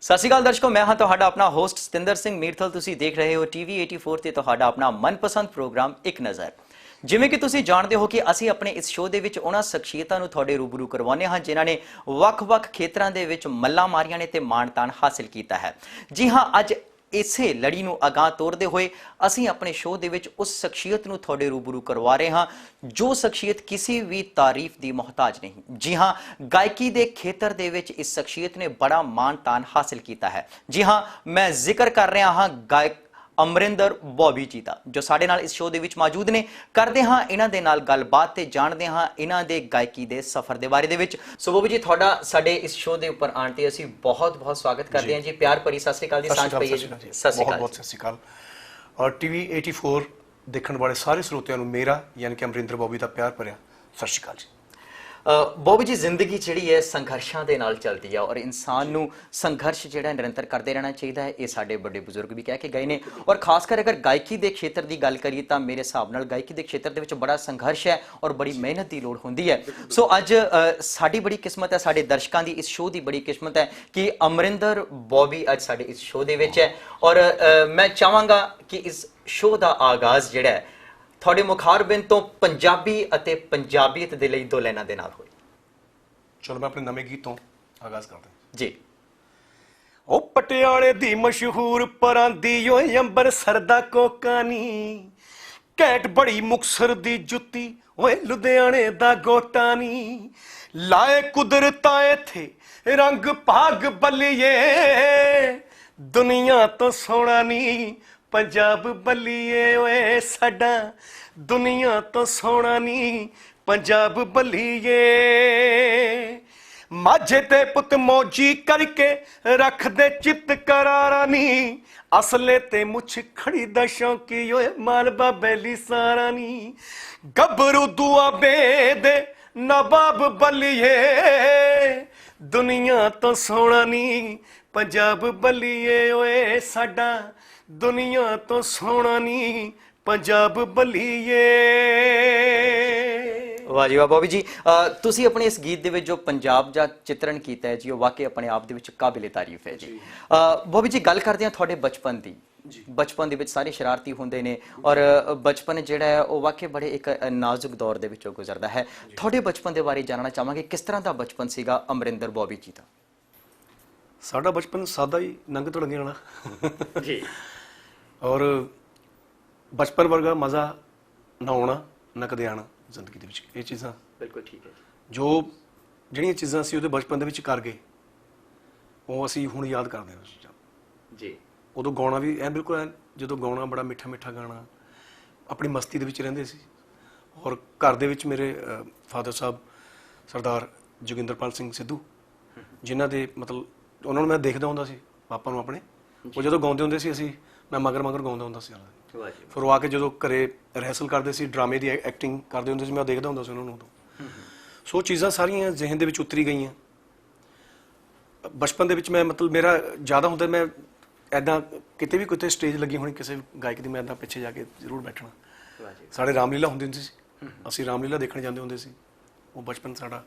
ਸਤਿ ਸ਼੍ਰੀ ਅਕਾਲ ਦਰਸ਼ਕੋ, ਮੈਂ ਹਾਂ ਤੁਹਾਡਾ ਆਪਣਾ ਹੋਸਟ ਸਤਿੰਦਰ ਸਿੰਘ ਮੀਰਥਲ। ਤੁਸੀਂ ਦੇਖ ਰਹੇ ਹੋ TV 84 ਤੇ ਤੁਹਾਡਾ ਆਪਣਾ ਮਨਪਸੰਦ ਪ੍ਰੋਗਰਾਮ ਇੱਕ ਨਜ਼ਰ। ਜਿਵੇਂ ਕਿ ਤੁਸੀਂ ਜਾਣਦੇ ਹੋ ਕਿ ਅਸੀਂ ਆਪਣੇ ਇਸ ਸ਼ੋਅ ਦੇ ਵਿੱਚ ਉਹਨਾਂ ਸ਼ਖਸੀਅਤਾਂ ਨੂੰ ਤੁਹਾਡੇ ਰੂਬਰੂ ਕਰਵਾਉਂਦੇ ਹਾਂ ਜਿਨ੍ਹਾਂ ਨੇ ਵੱਖ-ਵੱਖ ਖੇਤਰਾਂ ਦੇ ਵਿੱਚ ਮੱਲਾਂ ਮਾਰੀਆਂ ਨੇ ਤੇ ਮਾਣ-ਤਾਣ ਹਾਸਿਲ ਕੀਤਾ ਹੈ। ਜੀ ਹਾਂ, ਅੱਜ ਇਸੇ ਲੜੀ ਨੂੰ ਅਗਾਂਹ ਤੋਰਦੇ ਹੋਏ ਅਸੀਂ ਆਪਣੇ ਸ਼ੋਅ ਦੇ ਵਿੱਚ ਉਸ ਸ਼ਖਸੀਅਤ ਨੂੰ ਤੁਹਾਡੇ ਰੂਬਰੂ ਕਰਵਾ ਰਹੇ ਹਾਂ ਜੋ ਸ਼ਖਸੀਅਤ ਕਿਸੇ ਵੀ ਤਾਰੀਫ ਦੀ ਮੁਹਤਾਜ ਨਹੀਂ। ਜੀ ਹਾਂ, ਗਾਇਕੀ ਦੇ ਖੇਤਰ ਦੇ ਵਿੱਚ ਇਸ ਸ਼ਖਸੀਅਤ ਨੇ ਬੜਾ ਮਾਣ-ਤਾਣ ਹਾਸਿਲ ਕੀਤਾ ਹੈ। ਜੀ ਹਾਂ, ਮੈਂ ਜ਼ਿਕਰ ਕਰ ਰਿਹਾ ਹਾਂ ਗਾਇਕ ਅਮਰਿੰਦਰ ਬੌਬੀ ਜੀ ਦਾ, ਜੋ ਸਾਡੇ ਨਾਲ ਇਸ ਸ਼ੋਅ ਦੇ ਵਿੱਚ ਮੌਜੂਦ ਨੇ। ਕਰਦੇ ਹਾਂ ਇਹਨਾਂ ਦੇ ਨਾਲ ਗੱਲਬਾਤ ਤੇ ਜਾਣਦੇ ਹਾਂ ਇਹਨਾਂ ਦੇ ਗਾਇਕੀ ਦੇ ਸਫ਼ਰ ਦੇ ਬਾਰੇ ਦੇ ਵਿੱਚ। ਸੋ ਬੌਬੀ ਜੀ, ਤੁਹਾਡਾ ਸਾਡੇ ਇਸ ਸ਼ੋਅ ਦੇ ਉੱਪਰ ਆਉਣ ਤੇ ਅਸੀਂ ਬਹੁਤ-ਬਹੁਤ ਸਵਾਗਤ ਕਰਦੇ ਹਾਂ ਜੀ। ਪਿਆਰ ਭਰੀ ਸਤਿ ਸ਼੍ਰੀ ਅਕਾਲ ਦੀ ਸਾਂਝ ਪਈ ਹੈ ਜੀ। ਸਤਿ ਸ਼੍ਰੀ ਅਕਾਲ, ਬਹੁਤ ਸਤਿ ਸ਼੍ਰੀ ਅਕਾਲ। ਔਰ TV 84 ਦੇਖਣ ਵਾਲੇ ਸਾਰੇ ਸਰੋਤਿਆਂ ਨੂੰ ਮੇਰਾ ਯਾਨੀ ਕਿ ਅਮਰਿੰਦਰ ਬੌਬੀ ਦਾ ਪਿਆਰ ਭਰਿਆ ਸਤਿ ਸ਼੍ਰੀ ਅਕਾਲ ਜੀ। ਬੌਬੀ ਜੀ, ਜ਼ਿੰਦਗੀ ਜਿਹੜੀ ਹੈ ਸੰਘਰਸ਼ਾਂ ਦੇ ਨਾਲ ਚੱਲਦੀ ਹੈ ਔਰ ਇਨਸਾਨ ਨੂੰ ਸੰਘਰਸ਼ ਜਿਹੜਾ ਨਿਰੰਤਰ ਕਰਦੇ ਰਹਿਣਾ ਚਾਹੀਦਾ ਹੈ। ਇਹ ਸਾਡੇ ਵੱਡੇ ਬਜ਼ੁਰਗ ਵੀ ਕਹਿ ਕੇ ਗਏ ਨੇ। ਔਰ ਖਾਸ ਕਰ ਅਗਰ ਗਾਇਕੀ ਦੇ ਖੇਤਰ ਦੀ ਗੱਲ ਕਰੀਏ ਤਾਂ ਮੇਰੇ ਹਿਸਾਬ ਨਾਲ ਗਾਇਕੀ ਦੇ ਖੇਤਰ ਦੇ ਵਿੱਚ ਬੜਾ ਸੰਘਰਸ਼ ਹੈ ਔਰ ਬੜੀ ਮਿਹਨਤ ਦੀ ਲੋੜ ਹੁੰਦੀ ਹੈ। ਸੋ ਅੱਜ ਸਾਡੀ ਬੜੀ ਕਿਸਮਤ ਹੈ, ਸਾਡੇ ਦਰਸ਼ਕਾਂ ਦੀ ਇਸ ਸ਼ੋਅ ਦੀ ਬੜੀ ਕਿਸਮਤ ਹੈ ਕਿ ਅਮਰਿੰਦਰ ਬੌਬੀ ਅੱਜ ਸਾਡੇ ਇਸ ਸ਼ੋਅ ਦੇ ਵਿੱਚ ਹੈ। ਔਰ ਮੈਂ ਚਾਹਾਂਗਾ ਕਿ ਇਸ ਸ਼ੋਅ ਦਾ ਆਗਾਜ਼ ਜਿਹੜਾ ਹੈ ਤੁਹਾਡੇ ਮੁਖਾਰਬਿੰਦ ਤੋਂ ਪੰਜਾਬੀ ਅਤੇ ਪੰਜਾਬੀਅਤ ਦੇ ਲਈ ਦੋ ਲਾਈਨਾਂ ਦੇ ਨਾਲ ਹੋਏ। ਚਲੋ ਮੈਂ ਆਪਣੇ ਨਵੇਂ ਗੀਤ ਤੋਂ ਆਗਾਜ਼ ਕਰਦਾ ਜੀ। ਉਹ ਪਟਿਆਲੇ ਦੀ ਮਸ਼ਹੂਰ ਪਰਾਂਦੀ ਓਏ ਅੰਬਰਸਰ ਦਾ ਕੋਕਾ ਨੀ, ਘੈਂਟ ਬੜੀ ਮੁਕਤਸਰ ਦੀ ਜੁੱਤੀ ਓਏ ਲੁਧਿਆਣੇ ਦਾ ਗੋਟਾ ਨੀ, ਲਾਏ ਕੁਦਰਤਾਂ ਇੱਥੇ ਰੰਗ ਭਾਗ ਬੱਲੀਏ, ਦੁਨੀਆ ਤੋਂ ਸੋਹਣਾ ਨੀ ਪੰਜਾਬ ਬੱਲੀਏ ਓਏ ਸਾਡਾ, ਦੁਨੀਆ ਤੋਂ ਸੋਹਣਾ ਨੀ ਪੰਜਾਬ ਬੱਲੀਏ। ਮਾਝੇ ਤੇ ਪੁੱਤ ਮੌਜੀ ਕਰਕੇ ਰੱਖਦੇ ਚਿੱਤ ਕਰਾਰਾ ਨੀ, ਅਸਲੇ ਤੇ ਮੁੱਛ ਖੜੀ ਦਾ ਸ਼ੌਂਕੀ ਓਏ ਮਾਲਵਾ ਬੈਲੀ ਸਾਰਾ ਨੀ, ਗੱਭਰੂ ਦੁਆਬੇ ਦੇ ਨਵਾਬ ਬੱਲੀਏ, ਦੁਨੀਆ ਤੋਂ ਸੋਹਣਾ ਨੀ ਪੰਜਾਬ ਬੱਲੀਏ ਓਏ ਸਾਡਾ, ਦੁਨੀਆ ਤੋਂ ਸੋਹਣਾ ਨੀ ਪੰਜਾਬ ਬੱਲੀਏ। ਵਾਹ ਜੀ ਵਾਹ ਬੌਬੀ ਜੀ, ਤੁਸੀਂ ਆਪਣੇ ਇਸ ਗੀਤ ਦੇ ਵਿੱਚ ਜੋ ਪੰਜਾਬ ਦਾ ਚਿੱਤਰਣ ਕੀਤਾ ਹੈ ਜੀ, ਉਹ ਵਾਕਈ ਆਪਣੇ ਆਪ ਦੇ ਵਿੱਚ ਕਾਬਿਲੇ ਤਾਰੀਫ ਹੈ ਜੀ। ਬੌਬੀ ਜੀ, ਗੱਲ ਕਰਦੇ ਹਾਂ ਤੁਹਾਡੇ ਬਚਪਨ ਦੀ। ਬਚਪਨ ਦੇ ਵਿੱਚ ਸਾਰੇ ਸ਼ਰਾਰਤੀ ਹੁੰਦੇ ਨੇ ਔਰ ਬਚਪਨ ਜਿਹੜਾ ਹੈ ਉਹ ਵਾਕਈ ਬੜੇ ਇੱਕ ਨਾਜ਼ੁਕ ਦੌਰ ਦੇ ਵਿੱਚੋਂ ਗੁਜ਼ਰਦਾ ਹੈ। ਤੁਹਾਡੇ ਬਚਪਨ ਦੇ ਬਾਰੇ ਜਾਣਨਾ ਚਾਹਾਂਗੇ, ਕਿਸ ਤਰ੍ਹਾਂ ਦਾ ਬਚਪਨ ਸੀਗਾ ਅਮਰਿੰਦਰ ਬੌਬੀ ਜੀ ਦਾ? ਸਾਡਾ ਬਚਪਨ ਸਾਦਾ ਹੀ ਨੰਗ ਧੜੰਗੇ ਵਾਲਾ ਜੀ। ਔਰ ਬਚਪਨ ਵਰਗਾ ਮਜ਼ਾ ਨਾ ਆਉਣਾ ਨਾ ਕਦੇ ਆਉਣਾ ਜ਼ਿੰਦਗੀ ਦੇ ਵਿੱਚ। ਇਹ ਚੀਜ਼ਾਂ ਬਿਲਕੁਲ ਠੀਕ ਹੈ। ਜੋ ਜਿਹੜੀਆਂ ਚੀਜ਼ਾਂ ਅਸੀਂ ਉਹਦੇ ਬਚਪਨ ਦੇ ਵਿੱਚ ਕਰ ਗਏ ਉਹ ਅਸੀਂ ਹੁਣ ਯਾਦ ਕਰਦੇ ਹਾਂ ਚੀਜ਼ਾਂ ਜੀ। ਉਦੋਂ ਗਾਉਣਾ ਵੀ ਐ ਬਿਲਕੁਲ ਐ, ਜਦੋਂ ਗਾਉਣਾ ਬੜਾ ਮਿੱਠਾ ਮਿੱਠਾ ਗਾਣਾ, ਆਪਣੀ ਮਸਤੀ ਦੇ ਵਿੱਚ ਰਹਿੰਦੇ ਸੀ। ਔਰ ਘਰ ਦੇ ਵਿੱਚ ਮੇਰੇ ਫਾਦਰ ਸਾਹਿਬ ਸਰਦਾਰ ਜੋਗਿੰਦਰਪਾਲ ਸਿੰਘ ਸਿੱਧੂ, ਜਿਨ੍ਹਾਂ ਦੇ ਮਤਲਬ ਉਹਨਾਂ ਨੂੰ ਮੈਂ ਦੇਖਦਾ ਹੁੰਦਾ ਸੀ, ਪਾਪਾ ਨੂੰ ਆਪਣੇ। ਉਹ ਜਦੋਂ ਗਾਉਂਦੇ ਹੁੰਦੇ ਸੀ ਅਸੀਂ ਮੈਂ ਮਗਰ ਗਾਉਂਦਾ ਹੁੰਦਾ ਸੀ। ਫਿਰ ਉਹ ਆ ਕੇ ਜਦੋਂ ਘਰੇ ਰਿਹਰਸਲ ਕਰਦੇ ਸੀ, ਡਰਾਮੇ ਦੀ ਐਕਟਿੰਗ ਕਰਦੇ ਹੁੰਦੇ ਸੀ, ਮੈਂ ਦੇਖਦਾ ਹੁੰਦਾ ਸੀ ਉਹਨਾਂ ਨੂੰ ਉਦੋਂ। ਸੋ ਚੀਜ਼ਾਂ ਸਾਰੀਆਂ ਜ਼ਿਹਨ ਦੇ ਵਿੱਚ ਉਤਰੀ ਗਈਆਂ। ਬਚਪਨ ਦੇ ਵਿੱਚ ਮੈਂ ਮਤਲਬ ਮੇਰਾ ਜ਼ਿਆਦਾ ਹੁੰਦਾ, ਮੈਂ ਇੱਦਾਂ ਕਿਤੇ ਵੀ ਕਿਤੇ ਸਟੇਜ ਲੱਗੀ ਹੋਣੀ ਕਿਸੇ ਗਾਇਕ ਦੀ, ਮੈਂ ਇੱਦਾਂ ਪਿੱਛੇ ਜਾ ਕੇ ਜ਼ਰੂਰ ਬੈਠਣਾ। ਸਾਡੇ ਰਾਮਲੀਲਾ ਹੁੰਦੀ ਹੁੰਦੀ ਸੀ, ਅਸੀਂ ਰਾਮਲੀਲਾ ਦੇਖਣ ਜਾਂਦੇ ਹੁੰਦੇ ਸੀ। ਉਹ ਬਚਪਨ ਸਾਡਾ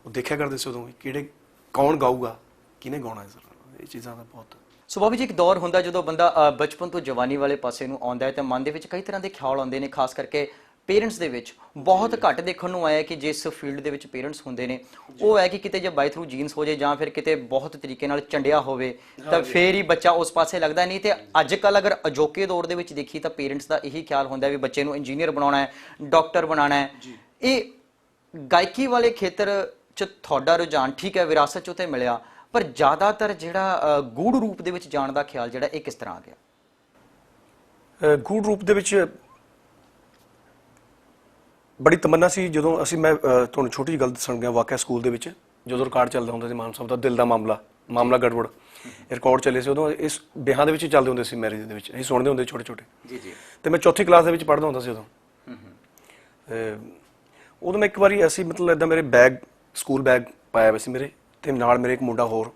ਉਹ ਦੇਖਿਆ ਕਰਦੇ ਸੀ ਉਦੋਂ ਕਿਹੜੇ ਕੌਣ ਗਾਊਗਾ, ਕਿਹਨੇ ਗਾਉਣਾ ਹੈ ਸਰ। ਇਹ ਚੀਜ਼ਾਂ ਦਾ ਬਹੁਤ। ਸੋ ਬੌਬੀ ਜੀ, ਇੱਕ ਦੌਰ ਹੁੰਦਾ ਜਦੋਂ ਬੰਦਾ ਬਚਪਨ ਤੋਂ ਜਵਾਨੀ ਵਾਲੇ ਪਾਸੇ ਨੂੰ ਆਉਂਦਾ ਹੈ ਤਾਂ ਮਨ ਦੇ ਵਿੱਚ ਕਈ ਤਰ੍ਹਾਂ ਦੇ ਖਿਆਲ ਆਉਂਦੇ ਨੇ। ਖਾਸ ਕਰਕੇ ਪੇਰੈਂਟਸ ਦੇ ਵਿੱਚ ਬਹੁਤ ਘੱਟ ਦੇਖਣ ਨੂੰ ਆਇਆ ਕਿ ਜਿਸ ਫੀਲਡ ਦੇ ਵਿੱਚ ਪੇਰੈਂਟਸ ਹੁੰਦੇ ਨੇ ਉਹ ਹੈ ਕਿ ਕਿਤੇ ਜੇ ਬਾਈ ਥਰੂ ਜੀਨਸ ਹੋ ਜਾਏ ਜਾਂ ਫਿਰ ਕਿਤੇ ਬਹੁਤ ਤਰੀਕੇ ਨਾਲ ਚੰਡਿਆ ਹੋਵੇ ਤਾਂ ਫੇਰ ਹੀ ਬੱਚਾ ਉਸ ਪਾਸੇ ਲੱਗਦਾ। ਨਹੀਂ ਤੇ ਅੱਜ ਕੱਲ੍ਹ ਅਗਰ ਅਜੋਕੇ ਦੌਰ ਦੇ ਵਿੱਚ ਦੇਖੀ ਤਾਂ ਪੇਰੈਂਟਸ ਦਾ ਇਹੀ ਖਿਆਲ ਹੁੰਦਾ ਵੀ ਬੱਚੇ ਨੂੰ ਇੰਜੀਨੀਅਰ ਬਣਾਉਣਾ ਹੈ, ਡਾਕਟਰ ਬਣਾਉਣਾ ਹੈ। ਇਹ ਗਾਇਕੀ ਵਾਲੇ ਖੇਤਰ 'ਚ ਤੁਹਾਡਾ ਰੁਝਾਨ ਠੀਕ ਹੈ, ਵਿਰਾਸਤ 'ਚੋਂ ਤੇ ਮਿਲਿਆ, ਪਰ ਜ਼ਿਆਦਾਤਰ ਜਿਹੜਾ ਗੂੜ ਰੂਪ ਦੇ ਵਿੱਚ ਜਾਣ ਦਾ ਖਿਆਲ ਜਿਹੜਾ ਇਹ ਕਿਸ ਤਰ੍ਹਾਂ ਆ ਗਿਆ? ਗੂੜ ਰੂਪ ਦੇ ਵਿੱਚ ਬੜੀ ਤਮੰਨਾ ਸੀ। ਜਦੋਂ ਅਸੀਂ ਮੈਂ ਤੁਹਾਨੂੰ ਛੋਟੀ ਜਿਹੀ ਗੱਲ ਦੱਸਣ ਗਿਆ, ਵਾਕਿਆ ਸਕੂਲ ਦੇ ਵਿੱਚ ਜਦੋਂ ਰਿਕਾਰਡ ਚੱਲਦਾ ਹੁੰਦਾ ਸੀ ਮਾਨ ਸਾਹਿਬ ਦਾ ਦਿਲ ਦਾ ਮਾਮਲਾ ਗੜਬੜ ਰਿਕਾਰਡ ਚੱਲੇ ਸੀ, ਉਦੋਂ ਇਸ ਵਿਆਹਾਂ ਦੇ ਵਿੱਚ ਚੱਲਦੇ ਹੁੰਦੇ ਸੀ, ਮੈਰਿਜ ਦੇ ਵਿੱਚ ਅਸੀਂ ਸੁਣਦੇ ਹੁੰਦੇ ਛੋਟੇ ਛੋਟੇ। ਜੀ। ਤੇ ਮੈਂ ਚੌਥੀ ਕਲਾਸ ਦੇ ਵਿੱਚ ਪੜ੍ਹਦਾ ਹੁੰਦਾ ਸੀ ਉਦੋਂ ਮੈਂ ਇੱਕ ਵਾਰੀ ਅਸੀਂ ਮਤਲਬ ਇੱਦਾਂ ਮੇਰੇ ਬੈਗ ਸਕੂਲ ਬੈਗ ਪਾਇਆ ਹੋਇਆ ਸੀ ਮੇਰੇ, ਤੇ ਨਾਲ ਮੇਰੇ ਇੱਕ ਮੁੰਡਾ ਹੋਰ,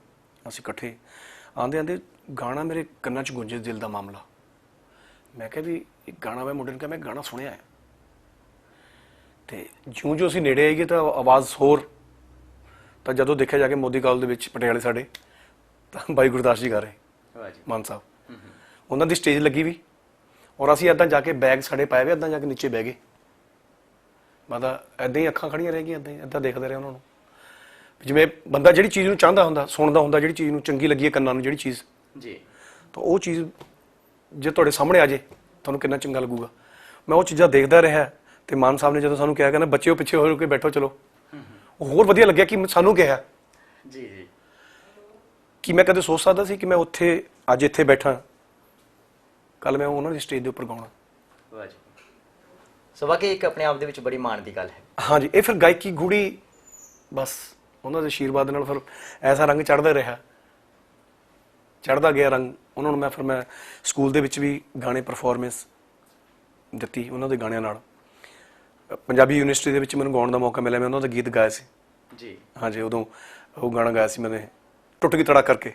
ਅਸੀਂ ਇਕੱਠੇ ਆਂਦੇ ਆਂਦੇ ਗਾਣਾ ਮੇਰੇ ਕੰਨਾਂ 'ਚ ਗੂੰਜੇ, ਦਿਲ ਦਾ ਮਾਮਲਾ। ਮੈਂ ਕਿਹਾ ਵੀ ਇੱਕ ਗਾਣਾ, ਮੈਂ ਮੁੰਡੇ ਨੂੰ ਕਿਹਾ ਮੈਂ ਗਾਣਾ ਸੁਣਿਆ ਹੈ। ਤੇ ਜਿਉਂ ਅਸੀਂ ਨੇੜੇ ਆਈਏ ਤਾਂ ਆਵਾਜ਼ ਹੋਰ, ਤਾਂ ਜਦੋਂ ਦੇਖਿਆ ਜਾ ਕੇ ਮੋਦੀ ਕਾਲਜ ਦੇ ਵਿੱਚ ਪਟਿਆਲੇ ਸਾਡੇ, ਤਾਂ ਬਾਈ ਗੁਰਦਾਸ ਜੀ ਗਾ ਰਹੇ, ਮਾਨ ਸਾਹਿਬ, ਉਹਨਾਂ ਦੀ ਸਟੇਜ ਲੱਗੀ ਵੀ, ਔਰ ਅਸੀਂ ਇੱਦਾਂ ਜਾ ਕੇ ਬੈਗ ਸਾਡੇ ਪਾਏ ਵੇ, ਇੱਦਾਂ ਜਾ ਕੇ ਨੀਚੇ ਬਹਿ ਗਏ। ਮਤਲਬ ਇੱਦਾਂ ਹੀ ਅੱਖਾਂ ਖੜੀਆਂ ਰਹਿ ਗਈਆਂ, ਇੱਦਾਂ ਦੇਖਦੇ ਰਹੇ ਉਹਨਾਂ ਨੂੰ। ਜਿਵੇਂ ਬੰਦਾ ਜਿਹੜੀ ਚੀਜ਼ ਨੂੰ ਚਾਹੁੰਦਾ ਹੁੰਦਾ, ਸੁਣਦਾ ਹੁੰਦਾ, ਜਿਹੜੀ ਚੀਜ਼ ਨੂੰ ਚੰਗੀ ਲੱਗੀ ਹੈ ਕੰਨਾਂ ਨੂੰ, ਜਿਹੜੀ ਚੀਜ਼ ਜੀ, ਤਾਂ ਉਹ ਚੀਜ਼ ਜੇ ਤੁਹਾਡੇ ਸਾਹਮਣੇ ਆ ਜੇ ਤੁਹਾਨੂੰ ਕਿੰਨਾ ਚੰਗਾ ਲੱਗੂਗਾ। ਮੈਂ ਉਹ ਚੀਜ਼ਾਂ ਦੇਖਦਾ ਰਿਹਾ। ਤੇ ਮਾਨ ਸਾਹਿਬ ਨੇ ਜਦੋਂ ਸਾਨੂੰ ਕਿਹਾ, ਕਹਿੰਦਾ ਬੱਚਿਓ ਪਿੱਛੇ ਹੋ ਕੇ ਬੈਠੋ, ਚਲੋ, ਉਹ ਹੋਰ ਵਧੀਆ ਲੱਗਿਆ ਕਿ ਸਾਨੂੰ ਕਿਹਾ ਜੀ ਜੀ, ਕਿ ਮੈਂ ਕਦੇ ਸੋਚ ਸਕਦਾ ਸੀ ਕਿ ਮੈਂ ਉੱਥੇ ਅੱਜ ਇੱਥੇ ਬੈਠਾ, ਕੱਲ ਮੈਂ ਉਹਨਾਂ ਦੀ ਸਟੇਜ ਦੇ ਉੱਪਰ ਗਾਉਣਾ। ਵਾਹ ਜੀ, ਸੋ ਵਾਕਈ ਇੱਕ ਆਪਣੇ ਆਪ ਦੇ ਵਿੱਚ ਬੜੀ ਮਾਣ ਦੀ ਗੱਲ ਹੈ। ਹਾਂਜੀ, ਇਹ ਫਿਰ ਗਾਇਕੀ ਗੂੜੀ, ਬਸ ਉਹਨਾਂ ਦੇ ਆਸ਼ੀਰਵਾਦ ਨਾਲ ਫਿਰ ਐਸਾ ਰੰਗ ਚੜ੍ਹਦਾ ਰਿਹਾ, ਚੜ੍ਹਦਾ ਗਿਆ ਰੰਗ ਉਹਨਾਂ ਨੂੰ। ਮੈਂ ਸਕੂਲ ਦੇ ਵਿੱਚ ਵੀ ਗਾਣੇ ਪਰਫਾਰਮੈਂਸ ਦਿੱਤੀ ਉਹਨਾਂ ਦੇ ਗਾਣਿਆਂ ਨਾਲ। ਪੰਜਾਬੀ ਯੂਨੀਵਰਸਿਟੀ ਦੇ ਵਿੱਚ ਮੈਨੂੰ ਗਾਉਣ ਦਾ ਮੌਕਾ ਮਿਲਿਆ, ਮੈਂ ਉਹਨਾਂ ਦਾ ਗੀਤ ਗਾਇਆ ਸੀ ਜੀ। ਹਾਂਜੀ, ਉਦੋਂ ਉਹ ਗਾਣਾ ਗਾਇਆ ਸੀ ਮੈਨੇ, ਟੁੱਟ ਗਈ ਤੜਾ ਕਰਕੇ,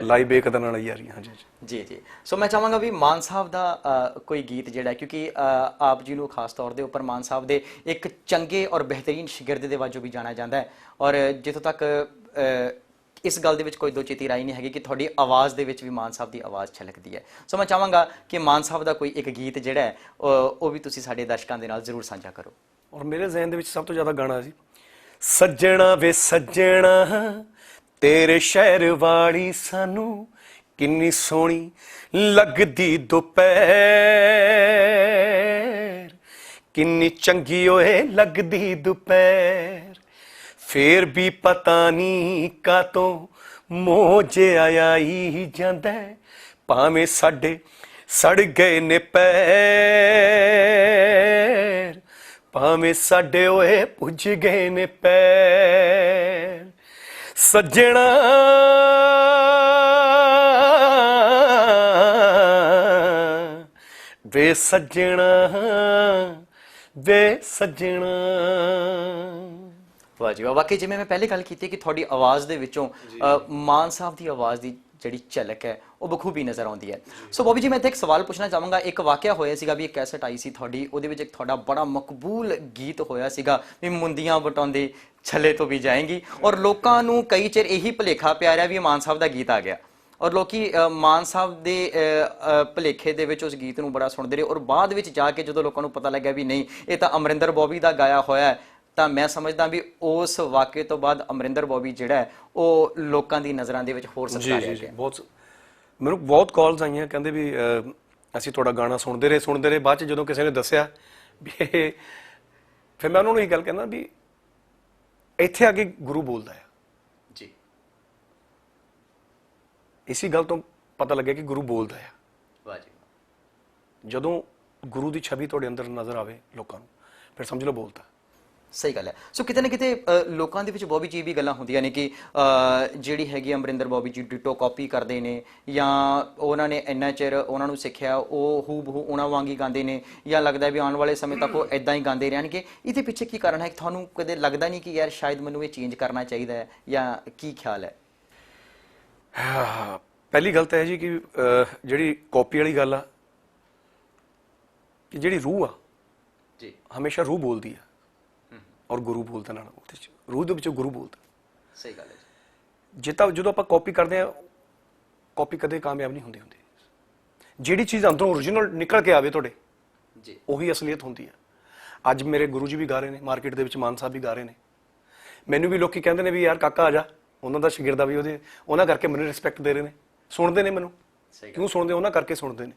ਲਾਈ ਬੇਕਦਰ ਨਾਲ ਯਾਰੀ। ਹਾਂਜੀ ਜੀ ਜੀ। ਸੋ ਮੈਂ ਚਾਹਾਂਗਾ ਵੀ ਮਾਨ ਸਾਹਿਬ ਦਾ ਕੋਈ ਗੀਤ ਜਿਹੜਾ, ਕਿਉਂਕਿ ਆਪ ਜੀ ਨੂੰ ਖਾਸ ਤੌਰ ਦੇ ਉੱਪਰ ਮਾਨ ਸਾਹਿਬ ਦੇ ਇੱਕ ਚੰਗੇ ਔਰ ਬਿਹਤਰੀਨ ਸ਼ਾਗਿਰਦ ਦੇ ਵਜੋਂ ਵੀ ਜਾਣਿਆ ਜਾਂਦਾ ਹੈ, ਔਰ ਜਿੱਥੋਂ ਤੱਕ ਇਸ ਗੱਲ ਦੇ ਵਿੱਚ ਕੋਈ ਦੋ ਚੀਤੀ ਰਾਈ ਨਹੀਂ ਹੈਗੀ ਕਿ ਤੁਹਾਡੀ ਆਵਾਜ਼ ਦੇ ਵਿੱਚ ਵੀ ਮਾਨ ਸਾਹਿਬ ਦੀ ਆਵਾਜ਼ ਛਲਕਦੀ ਹੈ। ਸੋ ਮੈਂ ਚਾਹਾਂਗਾ ਕਿ ਮਾਨ ਸਾਹਿਬ ਦਾ ਕੋਈ ਇੱਕ ਗੀਤ ਜਿਹੜਾ ਹੈ ਉਹ ਵੀ ਤੁਸੀਂ ਸਾਡੇ ਦਰਸ਼ਕਾਂ ਦੇ ਨਾਲ ਜ਼ਰੂਰ ਸਾਂਝਾ ਕਰੋ। ਔਰ ਮੇਰੇ ਜ਼ਿਹਨ ਦੇ ਵਿੱਚ ਸਭ ਤੋਂ ਜ਼ਿਆਦਾ ਗਾਣਾ ਸੀ, ਸੱਜਣਾ ਵੇ ਸੱਜਣਾ ਤੇਰੇ ਸ਼ਹਿਰ ਵਾਲੀ ਸਾਨੂੰ ਕਿੰਨੀ ਸੋਹਣੀ ਲੱਗਦੀ ਦੁਪਹਿਰ, ਕਿੰਨੀ ਚੰਗੀ ਓਏ ਲੱਗਦੀ ਦੁਪਹਿਰ, ਫੇਰ ਵੀ ਪਤਾ ਨਹੀਂ ਕਾਤੋਂ ਮੋਜੇ ਆਈ ਜਾਂਦਾ, ਭਾਵੇਂ ਸਾਡੇ ਸੜ ਗਏ ਨੇ ਪੈਰ, ਭਾਵੇਂ ਸਾਡੇ ਓਏ ਪੁੱਜ ਗਏ ਨੇ ਪੈਰ, ਸੱਜਣਾ ਵੇ ਸੱਜਣਾ ਵੇ ਸੱਜਣਾ। ਵਾਹ ਜੀ ਵਾਹ, ਵਾਕਈ ਜਿਵੇਂ ਮੈਂ ਪਹਿਲੇ ਗੱਲ ਕੀਤੀ ਕਿ ਤੁਹਾਡੀ ਆਵਾਜ਼ ਦੇ ਵਿੱਚੋਂ ਮਾਨ ਸਾਹਿਬ ਦੀ ਆਵਾਜ਼ ਦੀ ਜਿਹੜੀ ਝਲਕ ਹੈ ਉਹ ਬਖੂਬੀ ਨਜ਼ਰ ਆਉਂਦੀ ਹੈ। ਸੋ ਬੋਬੀ ਜੀ, ਮੈਂ ਇੱਥੇ ਇੱਕ ਸਵਾਲ ਪੁੱਛਣਾ ਚਾਹਾਂਗਾ। ਇੱਕ ਵਾਕਿਆ ਹੋਇਆ ਸੀਗਾ ਵੀ ਇੱਕ ਕੈਸਟ ਆਈ ਸੀ ਤੁਹਾਡੀ, ਉਹਦੇ ਵਿੱਚ ਇੱਕ ਤੁਹਾਡਾ ਬੜਾ ਮਕਬੂਲ ਗੀਤ ਹੋਇਆ ਸੀਗਾ ਵੀ ਮੁੰਦੀਆਂ ਵਟਾਉਂਦੇ ਛੱਲੇ ਤੋਂ ਵੀ ਜਾਏਂਗੀ, ਔਰ ਲੋਕਾਂ ਨੂੰ ਕਈ ਚਿਰ ਇਹੀ ਭੁਲੇਖਾ ਪਿਆ ਰਿਹਾ ਵੀ ਇਹ ਮਾਨ ਸਾਹਿਬ ਦਾ ਗੀਤ ਆ ਗਿਆ, ਔਰ ਲੋਕੀ ਮਾਨ ਸਾਹਿਬ ਦੇ ਭੁਲੇਖੇ ਦੇ ਵਿੱਚ ਉਸ ਗੀਤ ਨੂੰ ਬੜਾ ਸੁਣਦੇ ਰਹੇ, ਔਰ ਬਾਅਦ ਵਿੱਚ ਜਾ ਕੇ ਜਦੋਂ ਲੋਕਾਂ ਨੂੰ ਪਤਾ ਲੱਗਿਆ ਵੀ ਨਹੀਂ ਇਹ ਤਾਂ ਅਮਰਿੰਦਰ ਬੋਬੀ ਦਾ ਗਾਇਆ ਹੋਇਆ ਹੈ, ਤਾਂ ਮੈਂ ਸਮਝਦਾ ਵੀ ਉਸ ਵਾਕਿਏ ਤੋਂ ਬਾਅਦ ਅਮਰਿੰਦਰ ਬੋਬੀ ਜਿਹੜਾ ਹੈ ਉਹ ਲੋਕਾਂ ਦੀ ਨਜ਼ਰਾਂ ਦੇ ਵਿੱਚ ਹੋਰ ਸਤਿਕਾਰਿਆ ਗਿਆ। ਬਹੁਤ ਮੈਨੂੰ ਬਹੁਤ ਕਾਲਸ ਆਈਆਂ, ਕਹਿੰਦੇ ਵੀ ਅਸੀਂ ਤੁਹਾਡਾ ਗਾਣਾ ਸੁਣਦੇ ਰਹੇ। ਬਾਅਦ ਚ ਜਦੋਂ ਕਿਸੇ ਨੇ ਦੱਸਿਆ ਵੀ ਇਹ, ਫਿਰ ਮੈਂ ਉਹਨਾਂ ਨੂੰ ਇਹ ਗੱਲ ਕਹਿੰਦਾ ਵੀ ਇੱਥੇ ਆ ਕੇ ਗੁਰੂ ਬੋਲਦਾ ਹੈ ਜੀ, ਇਸੀ ਗੱਲ ਤੋਂ ਪਤਾ ਲੱਗਿਆ ਕਿ ਗੁਰੂ ਬੋਲਦਾ ਹੈ। ਵਾਹ ਜੀ, ਜਦੋਂ ਗੁਰੂ ਦੀ ਛਵੀ ਤੁਹਾਡੇ ਅੰਦਰ ਨਜ਼ਰ ਆਵੇ ਲੋਕਾਂ ਨੂੰ, ਫਿਰ ਸਮਝ ਲਓ ਬੋਲਦਾ। ਸਹੀ ਗੱਲ ਹੈ। ਸੋ ਕਿਤੇ ਨਾ ਕਿਤੇ ਲੋਕਾਂ ਦੇ ਵਿੱਚ ਬੋਬੀ ਜੀ ਵੀ ਗੱਲਾਂ ਹੁੰਦੀਆਂ ਨੇ ਕਿ ਜਿਹੜੀ ਹੈਗੀ ਅਮਰਿੰਦਰ ਬੋਬੀ ਜੀ ਡਿਟੋ ਕਾਪੀ ਕਰਦੇ ਨੇ, ਜਾਂ ਉਹਨਾਂ ਨੇ ਇੰਨਾ ਚਿਰ ਉਹਨਾਂ ਨੂੰ ਸਿੱਖਿਆ ਉਹ ਹੂ ਬਹੂ ਉਹਨਾਂ ਵਾਂਗ ਹੀ ਗਾਉਂਦੇ ਨੇ, ਜਾਂ ਲੱਗਦਾ ਵੀ ਆਉਣ ਵਾਲੇ ਸਮੇਂ ਤੱਕ ਉਹ ਇਦਾਂ ਹੀ ਗਾਉਂਦੇ ਰਹਿਣਗੇ। ਇਹਦੇ ਪਿੱਛੇ ਕੀ ਕਾਰਨ ਹੈ? ਤੁਹਾਨੂੰ ਕਦੇ ਲੱਗਦਾ ਨਹੀਂ ਕਿ ਯਾਰ ਸ਼ਾਇਦ ਮੈਨੂੰ ਇਹ ਚੇਂਜ ਕਰਨਾ ਚਾਹੀਦਾ ਹੈ, ਜਾਂ ਕੀ ਖਿਆਲ ਹੈ? ਪਹਿਲੀ ਗੱਲ ਤਾਂ ਹੈ ਜੀ ਕਿ ਜਿਹੜੀ ਕਾਪੀ ਵਾਲੀ ਗੱਲ ਆ, ਕਿ ਜਿਹੜੀ ਰੂਹ ਆ ਜੀ, ਹਮੇਸ਼ਾ ਰੂਹ ਬੋਲਦੀ ਆ, ਔਰ ਗੁਰੂ ਬੋਲਦਾ ਨਾਲ, ਉਹਦੇ ਚ ਰੂਹ ਦੇ ਵਿੱਚੋਂ ਗੁਰੂ ਬੋਲਦਾ। ਸਹੀ ਗੱਲ ਹੈ ਜੇ ਤਾਂ ਜਦੋਂ ਆਪਾਂ ਕਾਪੀ ਕਰਦੇ ਆ, ਕਾਪੀ ਕਦੇ ਕਾਮਯਾਬ ਨਹੀਂ ਹੁੰਦੀ। ਜਿਹੜੀ ਚੀਜ਼ ਅੰਦਰੋਂ ਓਰੀਜਨਲ ਨਿਕਲ ਕੇ ਆਵੇ ਤੁਹਾਡੇ ਜੀ, ਉਹੀ ਅਸਲੀਅਤ ਹੁੰਦੀ ਆ। ਅੱਜ ਮੇਰੇ ਗੁਰੂ ਜੀ ਵੀ ਗਾ ਰਹੇ ਨੇ, ਮਾਰਕੀਟ ਦੇ ਵਿੱਚ ਮਾਨ ਸਾਹਿਬ ਵੀ ਗਾ ਰਹੇ ਨੇ, ਮੈਨੂੰ ਵੀ ਲੋਕੀ ਕਹਿੰਦੇ ਨੇ ਵੀ ਯਾਰ ਕਾਕਾ ਆ ਜਾ, ਉਹਨਾਂ ਦਾ ਸ਼ਾਗਿਰਦ ਵੀ ਉਹਨਾਂ ਕਰਕੇ ਮੈਨੂੰ ਰਿਸਪੈਕਟ ਦੇ ਰਹੇ ਨੇ, ਸੁਣਦੇ ਨੇ ਮੈਨੂੰ। ਕਿਉਂ ਸੁਣਦੇ? ਉਹਨਾਂ ਕਰਕੇ ਸੁਣਦੇ ਨੇ,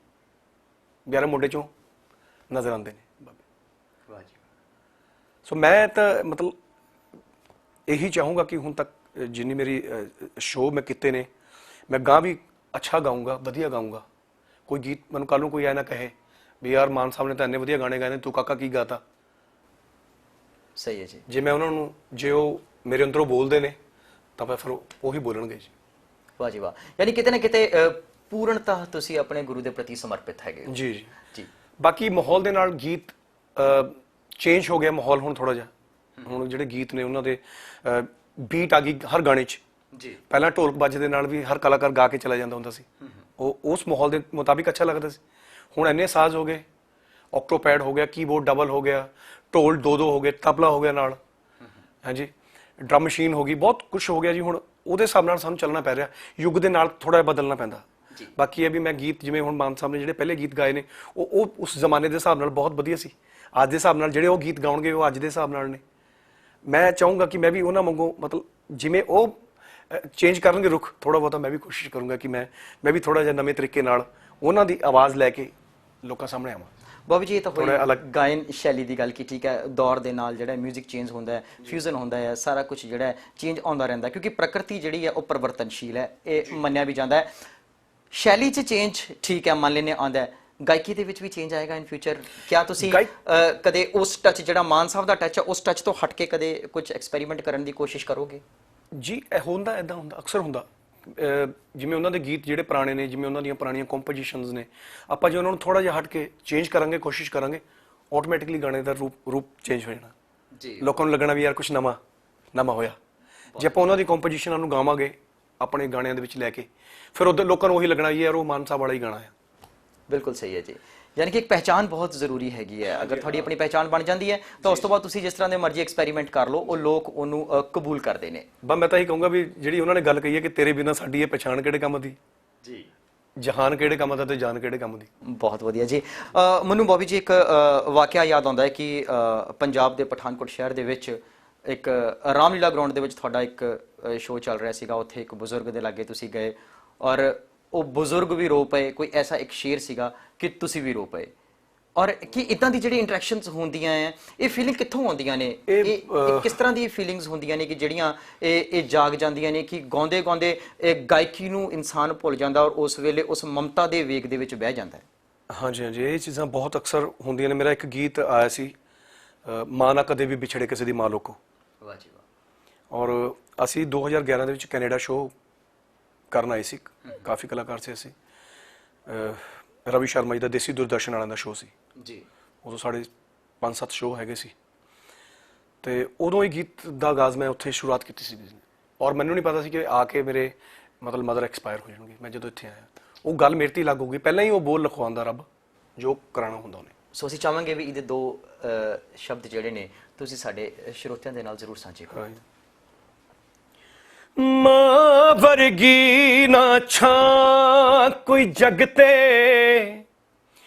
ਯਾਰ ਮੁੰਡੇ ਚੋਂ ਨਜ਼ਰ ਆਉਂਦੇ ਨੇ ਬਾਬੇ। ਵਾਹ ਜੀ। ਸੋ ਮੈਂ ਤਾਂ ਮਤਲਬ ਇਹੀ ਚਾਹੂੰਗਾ ਕਿ ਹੁਣ ਤੱਕ ਜਿੰਨੀ ਮੇਰੀ ਸ਼ੋਅ ਮੈਂ ਕੀਤੇ ਨੇ, ਮੈਂ ਗਾਂ ਵੀ ਅੱਛਾ ਗਾਊਂਗਾ, ਵਧੀਆ ਗਾਊਂਗਾ। ਕੋਈ ਗੀਤ ਮੈਨੂੰ ਕੱਲ ਨੂੰ ਕੋਈ ਐ ਨਾ ਕਹੇ ਵੀ ਯਾਰ ਮਾਨ ਸਾਹਿਬ ਨੇ ਤਾਂ ਇੰਨੇ ਵਧੀਆ ਗਾਣੇ ਗਾਏ ਨੇ, ਤੂੰ ਕਾਕਾ ਕੀ ਗਾਤਾ। ਸਹੀ ਹੈ ਜੀ। ਜੇ ਮੈਂ ਉਹਨਾਂ ਨੂੰ, ਜੇ ਉਹ ਮੇਰੇ ਅੰਦਰੋਂ ਬੋਲਦੇ ਨੇ ਤਾਂ ਫਿਰ ਉਹੀ ਬੋਲਣਗੇ ਜੀ। ਵਾਹ ਜੀ ਵਾਹ, ਯਾਨੀ ਕਿਤੇ ਨਾ ਕਿਤੇ ਪੂਰਨਤਾ ਤੁਸੀਂ ਆਪਣੇ ਗੁਰੂ ਦੇ ਪ੍ਰਤੀ ਸਮਰਪਿਤ ਹੈਗੇ। ਜੀ ਜੀ ਜੀ। ਬਾਕੀ ਮਾਹੌਲ ਦੇ ਨਾਲ ਗੀਤ ਚੇਂਜ ਹੋ ਗਿਆ ਮਾਹੌਲ ਹੁਣ ਥੋੜਾ ਜਿਹਾ। ਹੁਣ ਜਿਹੜੇ ਗੀਤ ਨੇ ਉਹਨਾਂ ਦੇ ਬੀਟ ਆ ਗਈ ਹਰ ਗਾਣੇ 'ਚ। ਜੀ ਪਹਿਲਾਂ ਢੋਲਕ ਬਾਜੇ ਦੇ ਨਾਲ ਵੀ ਹਰ ਕਲਾਕਾਰ ਗਾ ਕੇ ਚਲਾ ਜਾਂਦਾ ਹੁੰਦਾ ਸੀ, ਉਹ ਉਸ ਮਾਹੌਲ ਦੇ ਮੁਤਾਬਿਕ ਅੱਛਾ ਲੱਗਦਾ ਸੀ। ਹੁਣ ਇੰਨੇ ਸਾਜ਼ ਹੋ ਗਏ, ਆਕਟੋਪੈਡ ਹੋ ਗਿਆ, ਕੀਬੋਰਡ ਡਬਲ ਹੋ ਗਿਆ, ਢੋਲ ਦੋ ਹੋ ਗਏ, ਤਬਲਾ ਹੋ ਗਿਆ ਨਾਲ, ਹਾਂਜੀ, ਡਰਮ ਮਸ਼ੀਨ ਹੋ ਗਈ, ਬਹੁਤ ਕੁਝ ਹੋ ਗਿਆ ਜੀ। ਹੁਣ ਉਹਦੇ ਹਿਸਾਬ ਨਾਲ ਸਾਨੂੰ ਚੱਲਣਾ ਪੈ ਰਿਹਾ, ਯੁੱਗ ਦੇ ਨਾਲ ਥੋੜਾ ਜਿਹਾ ਬਦਲਣਾ ਪੈਂਦਾ। ਬਾਕੀ ਇਹ ਵੀ ਮੈਂ ਗੀਤ ਜਿਵੇਂ ਹੁਣ ਮਾਨ ਸਾਹਿਬ ਨੇ ਜਿਹੜੇ ਪਹਿਲੇ ਗੀਤ ਗਾਏ ਨੇ ਉਹ ਉਸ ਜ਼ਮਾਨੇ ਦੇ ਹਿਸਾਬ ਨਾਲ ਬਹੁਤ ਵਧੀਆ ਸੀ। ਅੱਜ ਦੇ ਹਿਸਾਬ ਨਾਲ ਜਿਹੜੇ ਉਹ ਗੀਤ ਗਾਉਣਗੇ ਉਹ ਅੱਜ ਦੇ ਹਿਸਾਬ ਨਾਲ ਨੇ। ਮੈਂ ਚਾਹੂੰਗਾ ਕਿ ਮੈਂ ਵੀ ਉਹਨਾਂ ਵਾਂਗੂ ਮਤਲਬ ਜਿਵੇਂ ਉਹ ਚੇਂਜ ਕਰਨਗੇ ਰੁਖ, ਥੋੜਾ ਬਹੁਤਾ ਮੈਂ ਵੀ ਕੋਸ਼ਿਸ਼ ਕਰੂੰਗਾ ਕਿ ਮੈਂ ਵੀ ਥੋੜਾ ਜਿਹਾ ਨਵੇਂ ਤਰੀਕੇ ਨਾਲ ਉਹਨਾਂ ਦੀ ਆਵਾਜ਼ ਲੈ ਕੇ ਲੋਕਾਂ ਸਾਹਮਣੇ ਆਵਾਂ। ਬੋਬੀ ਜੀ, ਇਹ ਤਾਂ ਹੋਈ ਗਾਇਨ ਸ਼ੈਲੀ ਦੀ ਗੱਲ ਕੀ, ਠੀਕ ਹੈ, ਦੌਰ ਦੇ ਨਾਲ ਜਿਹੜਾ ਮਿਊਜ਼ਿਕ ਚੇਂਜ ਹੁੰਦਾ ਹੈ, ਫਿਊਜ਼ਨ ਹੁੰਦਾ ਹੈ, ਸਾਰਾ ਕੁਝ ਜਿਹੜਾ ਹੈ ਚੇਂਜ ਆਉਂਦਾ ਰਹਿੰਦਾ, ਕਿਉਂਕਿ ਪ੍ਰਕਿਰਤੀ ਜਿਹੜੀ ਹੈ ਉਹ ਪਰਿਵਰਤਨਸ਼ੀਲ ਹੈ, ਇਹ ਮੰਨਿਆ ਵੀ ਜਾਂਦਾ ਹੈ। ਸ਼ੈਲੀ 'ਚ ਚੇਂਜ ਠੀਕ ਹੈ, ਮੰਨ ਲੈਂਦੇ ਆਉਂਦਾ ਹੈ, ਗਾਇਕੀ ਦੇ ਵਿੱਚ ਵੀ ਚੇਂਜ ਆਏਗਾ ਇਨ ਫਿਊਚਰ? ਕਿਆ ਤੁਸੀਂ ਕਦੇ ਉਸ ਟੱਚ ਜਿਹੜਾ ਮਾਨ ਸਾਹਿਬ ਦਾ ਟੱਚ ਹੈ ਉਸ ਟੱਚ ਤੋਂ ਹਟ ਕੇ ਕਦੇ ਕੁਝ ਐਕਸਪੈਰੀਮੈਂਟ ਕਰਨ ਦੀ ਕੋਸ਼ਿਸ਼ ਕਰੋਗੇ? ਜੀ ਇਹ ਹੁੰਦਾ, ਇੱਦਾਂ ਹੁੰਦਾ, ਅਕਸਰ ਹੁੰਦਾ। ਜਿਵੇਂ ਉਹਨਾਂ ਦੇ ਗੀਤ ਜਿਹੜੇ ਪੁਰਾਣੇ ਨੇ, ਜਿਵੇਂ ਉਹਨਾਂ ਦੀਆਂ ਪੁਰਾਣੀਆਂ ਕੰਪੋਜੀਸ਼ਨਸ ਨੇ, ਆਪਾਂ ਜੇ ਉਹਨਾਂ ਨੂੰ ਥੋੜਾ ਜਿਹਾ ਹਟ ਕੇ ਚੇਂਜ ਕਰਾਂਗੇ, ਕੋਸ਼ਿਸ਼ ਕਰਾਂਗੇ, ਆਟੋਮੈਟਿਕਲੀ ਗਾਣੇ ਦਾ ਰੂਪ ਚੇਂਜ ਹੋ ਜਾਣਾ ਜੀ। ਲੋਕਾਂ ਨੂੰ ਲੱਗਣਾ ਵੀ ਯਾਰ ਕੁਝ ਨਵਾਂ ਹੋਇਆ। ਜੇ ਆਪਾਂ ਉਹਨਾਂ ਦੀ ਕੰਪੋਜੀਸ਼ਨਾਂ ਨੂੰ ਗਾਵਾਂਗੇ ਆਪਣੇ ਗਾਣਿਆਂ ਦੇ ਵਿੱਚ ਲੈ ਕੇ, ਫਿਰ ਉਧਰ ਲੋਕਾਂ ਨੂੰ ਉਹੀ ਲੱਗਣਾ ਯਾਰ ਉਹ ਮਾਨ ਸਾਹਿਬ ਵਾਲਾ ਹੀ ਗਾਣਾ ਹੈ। ਬਿਲਕੁਲ ਸਹੀ ਹੈ ਜੀ, ਯਾਨੀ ਕਿ ਇੱਕ ਪਹਿਚਾਨ ਬਹੁਤ ਜ਼ਰੂਰੀ ਹੈਗੀ ਹੈ। ਅਗਰ ਤੁਹਾਡੀ ਆਪਣੀ ਪਹਿਚਾਨ ਬਣ ਜਾਂਦੀ ਹੈ ਤਾਂ ਉਸ ਤੋਂ ਬਾਅਦ ਤੁਸੀਂ ਜਿਸ ਤਰ੍ਹਾਂ ਦੇ ਮਰਜ਼ੀ ਐਕਸਪੈਰੀਮੈਂਟ ਕਰ ਲਓ, ਉਹ ਲੋਕ ਉਹਨੂੰ ਕਬੂਲ ਕਰਦੇ ਨੇ। ਬਸ ਮੈਂ ਤਾਂ ਇਹੀ ਕਹੂੰਗਾ ਵੀ ਜਿਹੜੀ ਉਹਨਾਂ ਨੇ ਗੱਲ ਕਹੀ ਹੈ ਕਿ ਤੇਰੇ ਬਿਨਾਂ ਸਾਡੀ ਇਹ ਪਛਾਣ ਕਿਹੜੇ ਕੰਮ ਦੀ ਜੀ, ਜਹਾਨ ਕਿਹੜੇ ਕੰਮ ਦਾ ਤੇ ਜਾਨ ਕਿਹੜੇ ਕੰਮ ਦੀ। ਬਹੁਤ ਵਧੀਆ ਜੀ। ਮੈਨੂੰ ਬੋਬੀ ਜੀ ਇੱਕ ਵਾਕਿਆ ਯਾਦ ਆਉਂਦਾ ਹੈ ਕਿ ਪੰਜਾਬ ਦੇ ਪਠਾਨਕੋਟ ਸ਼ਹਿਰ ਦੇ ਵਿੱਚ ਇੱਕ ਰਾਮਲੀਲਾ ਗਰਾਊਂਡ ਦੇ ਵਿੱਚ ਤੁਹਾਡਾ ਇੱਕ ਸ਼ੋਅ ਚੱਲ ਰਿਹਾ ਸੀਗਾ। ਉੱਥੇ ਇੱਕ ਬਜ਼ੁਰਗ ਦੇ ਲਾਗੇ ਤੁਸੀਂ ਗਏ ਔਰ ਉਹ ਬਜ਼ੁਰਗ ਵੀ ਰੋ ਪਏ, ਕੋਈ ਐਸਾ ਇੱਕ ਸ਼ੇਰ ਸੀਗਾ ਕਿ ਤੁਸੀਂ ਵੀ ਰੋ ਪਏ। ਔਰ ਕਿ ਇਦਾਂ ਦੀ ਜਿਹੜੀ ਇੰਟਰੈਕਸ਼ਨਸ ਹੁੰਦੀਆਂ ਹੈ, ਇਹ ਫੀਲਿੰਗ ਕਿੱਥੋਂ ਆਉਂਦੀਆਂ ਨੇ? ਇਹ ਕਿਸ ਤਰ੍ਹਾਂ ਦੀ ਫੀਲਿੰਗਸ ਹੁੰਦੀਆਂ ਨੇ ਕਿ ਜਿਹੜੀਆਂ ਇਹ ਜਾਗ ਜਾਂਦੀਆਂ ਨੇ ਕਿ ਗਾਉਂਦੇ ਗਾਉਂਦੇ ਇਹ ਗਾਇਕੀ ਨੂੰ ਇਨਸਾਨ ਭੁੱਲ ਜਾਂਦਾ ਔਰ ਉਸ ਵੇਲੇ ਉਸ ਮਮਤਾ ਦੇ ਵੇਗ ਦੇ ਵਿੱਚ ਬਹਿ ਜਾਂਦਾ ਹੈ? ਹਾਂਜੀ, ਇਹ ਚੀਜ਼ਾਂ ਬਹੁਤ ਅਕਸਰ ਹੁੰਦੀਆਂ ਨੇ। ਮੇਰਾ ਇੱਕ ਗੀਤ ਆਇਆ ਸੀ, ਮਾਂ ਨਾ ਕਦੇ ਵੀ ਵਿਛੜੇ ਕਿਸੇ ਦੀ ਮਾਂ ਲੋਕੋ। ਵਾਹ ਜੀ ਵਾਹ। ਔਰ ਅਸੀਂ 2011 ਦੇ ਵਿੱਚ ਕੈਨੇਡਾ ਸ਼ੋਅ ਕਰਨ ਆਏ ਸੀ, ਕਾਫੀ ਕਲਾਕਾਰ ਸੀ ਅਸੀਂ। ਰਵੀ ਸ਼ਰਮਾ ਜੀ ਦਾ ਦੇਸੀ ਦੂਰਦਰਸ਼ਨ ਵਾਲਿਆਂ ਦਾ ਸ਼ੋਅ ਸੀ ਜੀ। ਉਦੋਂ ਸਾਡੇ 5-7 ਸ਼ੋਅ ਹੈਗੇ ਸੀ ਤੇ ਉਦੋਂ ਇਹ ਗੀਤ ਦਾ ਆਗਾਜ਼ ਮੈਂ ਉੱਥੇ ਸ਼ੁਰੂਆਤ ਕੀਤੀ ਸੀ। ਔਰ ਮੈਨੂੰ ਨਹੀਂ ਪਤਾ ਸੀ ਕਿ ਆ ਕੇ ਮੇਰੇ ਮਤਲਬ ਮਦਰ ਐਕਸਪਾਇਰ ਹੋ ਜਾਣਗੇ। ਮੈਂ ਜਦੋਂ ਇੱਥੇ ਆਇਆ ਉਹ ਗੱਲ ਮੇਰੇ ਤੇ ਹੀ ਲਾਗੂ ਹੋ ਗਈ। ਪਹਿਲਾਂ ਹੀ ਉਹ ਬੋਲ ਲਿਖਵਾਉਂਦਾ ਰੱਬ, ਜੋ ਕਰਾਉਣਾ ਹੁੰਦਾ ਉਹਨੇ। ਸੋ ਅਸੀਂ ਚਾਹਾਂਗੇ ਵੀ ਇਹਦੇ 2 ਸ਼ਬਦ ਜਿਹੜੇ ਨੇ ਤੁਸੀਂ ਸਾਡੇ ਸਰੋਤਿਆਂ ਦੇ ਨਾਲ ਜ਼ਰੂਰ ਸਾਂਝੇ ਕਰੋ। ਮਾਂ ਵਰਗੀ ਨਾ ਛਾਂ ਕੋਈ ਜਗ ਤੇ,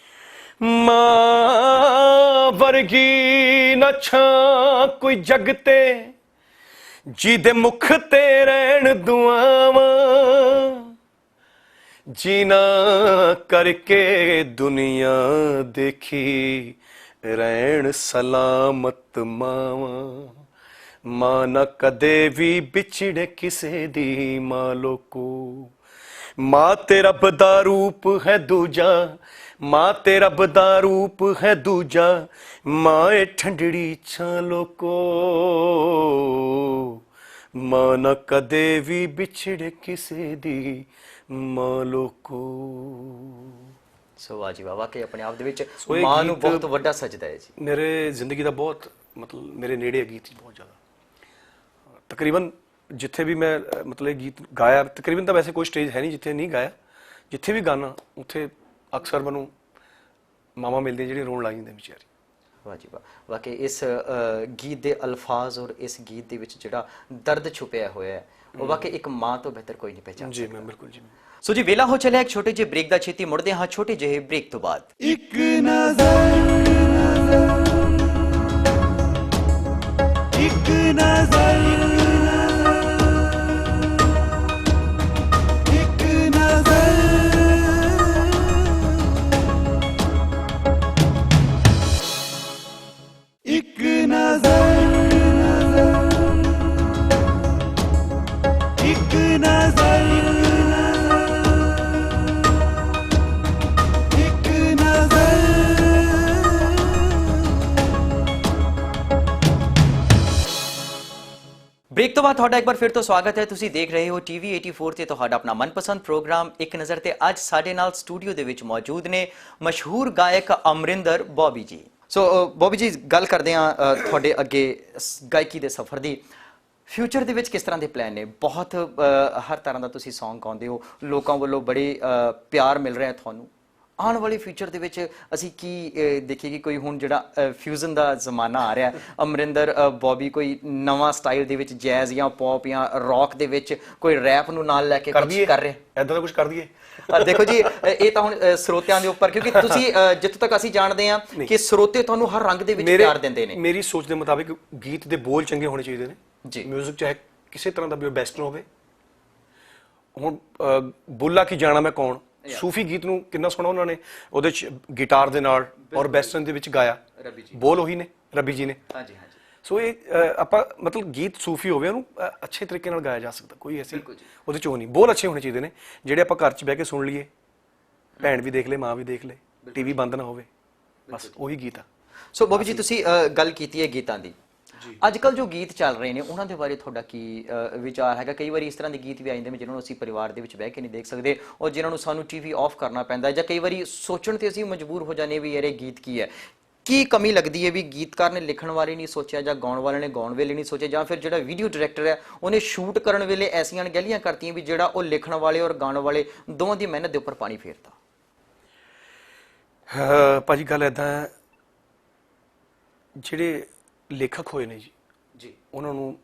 ਮਾਂ ਵਰਗੀ ਨਾ ਛਾਂ ਕੋਈ ਜਗ ਤੇ, ਜਿਹਦੇ ਮੁਖ ਤੇ ਰਹਿਣ ਦੁਆਵਾਂ, ਜੀਨਾ ਕਰਕੇ ਦੁਨੀਆ ਦੇਖੀ ਰਹਿਣ ਸਲਾਮਤ ਮਾਵਾਂ। ਮਾਂ ਨਾ ਕਦੇ ਵੀ ਵਿਛੜੇ ਕਿਸੇ ਦੀ ਮਾਂ ਲੋਕੋ। ਮਾਂ ਤੇ ਰੱਬ ਦਾ ਰੂਪ ਹੈ ਦੂਜਾ, ਮਾਂ ਤੇ ਰੱਬ ਦਾ ਰੂਪ ਹੈ ਦੂਜਾ, ਮਾਂ ਏ ਠੰਡੜੀ ਛਾਂ ਲੋਕੋ। ਮਾਂ ਨਾ ਕਦੇ ਵੀ ਵਿਛੜੇ ਕਿਸੇ ਦੀ ਮਾਂ ਲੋਕੋ। ਸੋ ਵਾਹ ਜੀ ਵਾਹ, ਵਾਕਈ ਆਪਣੇ ਆਪ ਦੇ ਵਿੱਚ ਮਾਂ ਨੂੰ ਬਹੁਤ ਵੱਡਾ ਸਜਦਾ ਹੈ ਜੀ। ਮੇਰੇ ਜ਼ਿੰਦਗੀ ਦਾ ਬਹੁਤ ਮਤਲਬ ਮੇਰੇ ਨੇੜੇ ਗੀਤ ਬਹੁਤ ਜ਼ਿਆਦਾ। ਤਕਰੀਬਨ ਜਿੱਥੇ ਵੀ ਮੈਂ ਮਤਲਬ ਇਹ ਗੀਤ ਗਾਇਆ, ਤਕਰੀਬਨ ਤਾਂ ਵੈਸੇ ਕੋਈ ਸਟੇਜ ਹੈ ਨਹੀਂ ਜਿੱਥੇ ਨਹੀਂ ਗਾਇਆ। ਜਿੱਥੇ ਵੀ ਗਾਣਾ ਉੱਥੇ ਅਕਸਰ ਮੈਨੂੰ ਮਾਮਾ ਮਿਲਦੇ ਜਿਹੜੇ ਰੋਣ ਲੱਗ ਜਾਂਦੇ ਵਿਚਾਰੀ। ਵਾਹ ਜੀ ਵਾਹ, ਵਾਕਈ ਇਸ ਗੀਤ ਦੇ ਅਲਫਾਜ਼ ਔਰ ਇਸ ਗੀਤ ਦੇ ਵਿੱਚ ਜਿਹੜਾ ਦਰਦ ਛੁਪਿਆ ਹੋਇਆ ਹੈ ਉਹ ਵਾਕਈ ਇੱਕ ਮਾਂ ਤੋਂ ਬਿਹਤਰ ਕੋਈ ਨਹੀਂ ਪਹਿਚਾਨ ਜੀ। ਮੈਂ ਬਿਲਕੁਲ ਜੀ। ਸੋ ਜੀ ਵੇਲਾ ਹੋ ਚੱਲਿਆ ਇੱਕ ਛੋਟੇ ਜਿਹੇ ਬ੍ਰੇਕ ਦਾ। ਛੇਤੀ ਮੁੜਦੇ ਹਾਂ ਛੋਟੇ ਜਿਹੇ ਬ੍ਰੇਕ ਤੋਂ ਬਾਅਦ। ਇੱਕ ਨਜ਼ਰ, ਇੱਕ ਨਜ਼ਰ, ਇੱਕ ਨਜ਼ਰ, ਇੱਕ ਨਜ਼ਰ, ਇੱਕ ਨਜ਼ਰ, ਇੱਕ ਨਜ਼ਰ। ਬ੍ਰੇਕ ਤੋਂ ਬਾਅਦ ਤੁਹਾਡਾ ਇੱਕ ਵਾਰ ਫਿਰ ਤੋਂ ਸਵਾਗਤ ਹੈ। ਤੁਸੀਂ ਦੇਖ ਰਹੇ ਹੋ ਟੀਵੀ 84 ਤੇ ਤੁਹਾਡਾ ਆਪਣਾ ਮਨਪਸੰਦ ਪ੍ਰੋਗਰਾਮ ਇੱਕ ਨਜ਼ਰ। ਤੇ ਅੱਜ ਸਾਡੇ ਨਾਲ ਸਟੂਡੀਓ ਦੇ ਵਿੱਚ ਮੌਜੂਦ ਨੇ ਮਸ਼ਹੂਰ ਗਾਇਕ ਅਮਰਿੰਦਰ ਬੋਬੀ ਜੀ। ਸੋ ਬੋਬੀ ਜੀ, ਗੱਲ ਕਰਦੇ ਹਾਂ ਤੁਹਾਡੇ ਅੱਗੇ ਗਾਇਕੀ ਦੇ ਸਫ਼ਰ ਦੀ। ਫਿਊਚਰ ਦੇ ਵਿੱਚ ਕਿਸ ਤਰ੍ਹਾਂ ਦੇ ਪਲਾਨ ਨੇ? ਬਹੁਤ ਹਰ ਤਰ੍ਹਾਂ ਦਾ ਤੁਸੀਂ Song ਗਾਉਂਦੇ ਹੋ, ਲੋਕਾਂ ਵੱਲੋਂ ਬੜੇ ਪਿਆਰ ਮਿਲ ਰਿਹਾ ਤੁਹਾਨੂੰ। ਆਉਣ ਵਾਲੇ ਫਿਊਚਰ ਦੇ ਵਿੱਚ ਅਸੀਂ ਕੀ ਦੇਖੀਏ ਕਿ ਕੋਈ ਹੁਣ ਜਿਹੜਾ ਫਿਊਜ਼ਨ ਦਾ ਜ਼ਮਾਨਾ ਆ ਰਿਹਾ, ਅਮਰਿੰਦਰ ਬੌਬੀ ਕੋਈ ਨਵਾਂ ਸਟਾਈਲ ਦੇ ਵਿੱਚ ਜੈਜ਼ ਜਾਂ ਪੌਪ ਜਾਂ ਰੌਕ ਦੇ ਵਿੱਚ ਕੋਈ ਰੈਪ ਨੂੰ ਨਾਲ ਲੈ ਕੇ ਕੁਝ ਕਰ ਰਿਹਾ? ਐਦਾਂ ਦਾ ਕੁਝ ਕਰ ਦਈਏ। ਦੇਖੋ ਜੀ, ਇਹ ਤਾਂ ਹੁਣ ਸਰੋਤਿਆਂ ਦੇ ਉੱਪਰ, ਕਿਉਂਕਿ ਤੁਸੀਂ ਜਿੱਥੋਂ ਤੱਕ ਅਸੀਂ ਜਾਣਦੇ ਹਾਂ ਕਿ ਸਰੋਤੇ ਤੁਹਾਨੂੰ ਹਰ ਰੰਗ ਦੇ ਵਿੱਚ ਪਿਆਰ ਦਿੰਦੇ ਨੇ। ਮੇਰੀ ਸੋਚ ਦੇ ਮੁਤਾਬਿਕ ਗੀਤ ਦੇ ਬੋਲ ਚੰਗੇ ਹੋਣੇ ਚਾਹੀਦੇ ਨੇ ਜੀ। ਮਿਊਜ਼ਿਕ ਚਾਹੇ ਕਿਸੇ ਤਰ੍ਹਾਂ ਦਾ ਵੀ ਬੈਸਟ ਹੋਵੇ। ਹੁਣ ਬੁੱਲਾ ਕੀ ਜਾਣਾ ਮੈਂ ਕੌਣ, ਸੂਫੀ ਗੀਤ ਨੂੰ ਕਿੰਨਾ ਸੋਹਣਾ ਉਹਨਾਂ ਨੇ ਉਹਦੇ ਚ ਗਿਟਾਰ ਦੇ ਨਾਲ ਔਰ ਵੈਸਟਰਨ ਦੇ ਵਿੱਚ ਗਾਇਆ, ਬੋਲ ਉਹੀ ਨੇ, ਰੱਬੀ ਜੀ ਨੇ। ਹਾਂਜੀ ਹਾਂਜੀ। ਸੋ ਇਹ ਆਪਾਂ ਮਤਲਬ ਗੀਤ ਸੂਫੀ ਹੋਵੇ, ਉਹਨੂੰ ਅੱਛੇ ਤਰੀਕੇ ਨਾਲ ਗਾਇਆ ਜਾ ਸਕਦਾ, ਕੋਈ ਐਸੀ ਉਹਦੇ ਚੋਂ ਨਹੀਂ। ਬੋਲ ਅੱਛੇ ਹੋਣੇ ਚਾਹੀਦੇ ਨੇ ਜਿਹੜੇ ਆਪਾਂ ਘਰ 'ਚ ਬਹਿ ਕੇ ਸੁਣ ਲਈਏ, ਭੈਣ ਵੀ ਦੇਖ ਲੇ, ਮਾਂ ਵੀ ਦੇਖ ਲੇ, ਟੀਵੀ ਬੰਦ ਨਾ ਹੋਵੇ, ਬਸ ਉਹੀ ਗੀਤ ਆ। ਸੋ ਬੋਬੀ ਜੀ, ਤੁਸੀਂ ਗੱਲ ਕੀਤੀ ਹੈ ਗੀਤਾਂ ਦੀ। ਅੱਜ ਕੱਲ ਜੋ ਗੀਤ ਚੱਲ ਰਹੇ ਨੇ ਉਹਨਾਂ ਦੇ ਬਾਰੇ ਤੁਹਾਡਾ ਕੀ ਵਿਚਾਰ ਹੈਗਾ? ਕਈ ਵਾਰੀ ਇਸ ਤਰ੍ਹਾਂ ਦੇ ਗੀਤ ਵੀ ਆ ਜਾਂਦੇ ਨੇ ਜਿਹਨਾਂ ਨੂੰ ਅਸੀਂ ਪਰਿਵਾਰ ਦੇ ਵਿੱਚ ਬਹਿ ਕੇ ਨਹੀਂ ਦੇਖ ਸਕਦੇ, ਔਰ ਜਿਨ੍ਹਾਂ ਨੂੰ ਸਾਨੂੰ ਟੀਵੀ ਆਫ ਕਰਨਾ ਪੈਂਦਾ, ਜਾਂ ਕਈ ਵਾਰੀ ਸੋਚਣ ਤੇ ਅਸੀਂ ਮਜਬੂਰ ਹੋ ਜਾਂਦੇ ਵੀ ਯਾਰ ਇਹ ਗੀਤ ਕੀ ਹੈ। ਕੀ ਕਮੀ ਲੱਗਦੀ ਹੈ ਵੀ ਗੀਤਕਾਰ ਨੇ ਲਿਖਣ ਵਾਲੇ ਨਹੀਂ ਸੋਚਿਆ, ਜਾਂ ਗਾਉਣ ਵਾਲੇ ਨੇ ਗਾਉਣ ਵੇਲੇ ਨਹੀਂ ਸੋਚਿਆ, ਜਾਂ ਫਿਰ ਜਿਹੜਾ ਵੀਡੀਓ ਡਾਇਰੈਕਟਰ ਹੈ ਉਹਨੇ ਸ਼ੂਟ ਕਰਨ ਵੇਲੇ ਐਸੀਆਂ ਅਣਗਹਿਲੀਆਂ ਕਰਤੀਆਂ ਵੀ ਜਿਹੜਾ ਉਹ ਲਿਖਣ ਵਾਲੇ ਔਰ ਗਾਉਣ ਵਾਲੇ ਦੋਵਾਂ ਦੀ ਮਿਹਨਤ ਦੇ ਉੱਪਰ ਪਾਣੀ ਫੇਰਤਾ? ਭਾਜੀ ਗੱਲ ਏਦਾਂ, ਜਿਹੜੇ ਲੇਖਕ ਹੋਏ ਨੇ ਜੀ, ਉਹਨਾਂ ਨੂੰ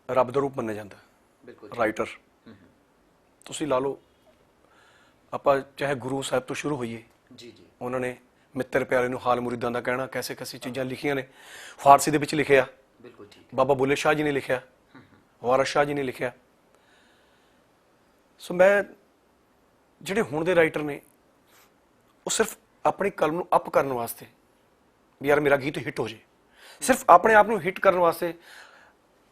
ਰੱਬ ਦਾ ਰੂਪ ਮੰਨਿਆ ਜਾਂਦਾ। ਬਿਲਕੁਲ। ਰਾਈਟਰ ਤੁਸੀਂ ਲਾ ਲਓ, ਆਪਾਂ ਚਾਹੇ ਗੁਰੂ ਸਾਹਿਬ ਤੋਂ ਸ਼ੁਰੂ ਹੋਈਏ, ਉਹਨਾਂ ਨੇ ਮਿੱਤਰ ਪਿਆਰੇ ਨੂੰ ਹਾਲ ਮੁਰੀਦਾਂ ਦਾ ਕਹਿਣਾ, ਕੈਸੇ ਕੈਸੇ ਚੀਜ਼ਾਂ ਲਿਖੀਆਂ ਨੇ। ਫਾਰਸੀ ਦੇ ਵਿੱਚ ਲਿਖਿਆ, ਬਿਲਕੁਲ ਠੀਕ। ਬਾਬਾ ਬੁੱਲੇ ਸ਼ਾਹ ਜੀ ਨੇ ਲਿਖਿਆ, ਵਾਰਿਸ ਸ਼ਾਹ ਜੀ ਨੇ ਲਿਖਿਆ। ਸੋ ਮੈਂ ਜਿਹੜੇ ਹੁਣ ਦੇ ਰਾਈਟਰ ਨੇ, ਉਹ ਸਿਰਫ ਆਪਣੀ ਕਲਮ ਨੂੰ ਅਪ ਕਰਨ ਵਾਸਤੇ ਵੀ ਯਾਰ ਮੇਰਾ ਗੀਤ ਹਿੱਟ ਹੋ ਜੇ, ਸਿਰਫ ਆਪਣੇ ਆਪ ਨੂੰ ਹਿੱਟ ਕਰਨ ਵਾਸਤੇ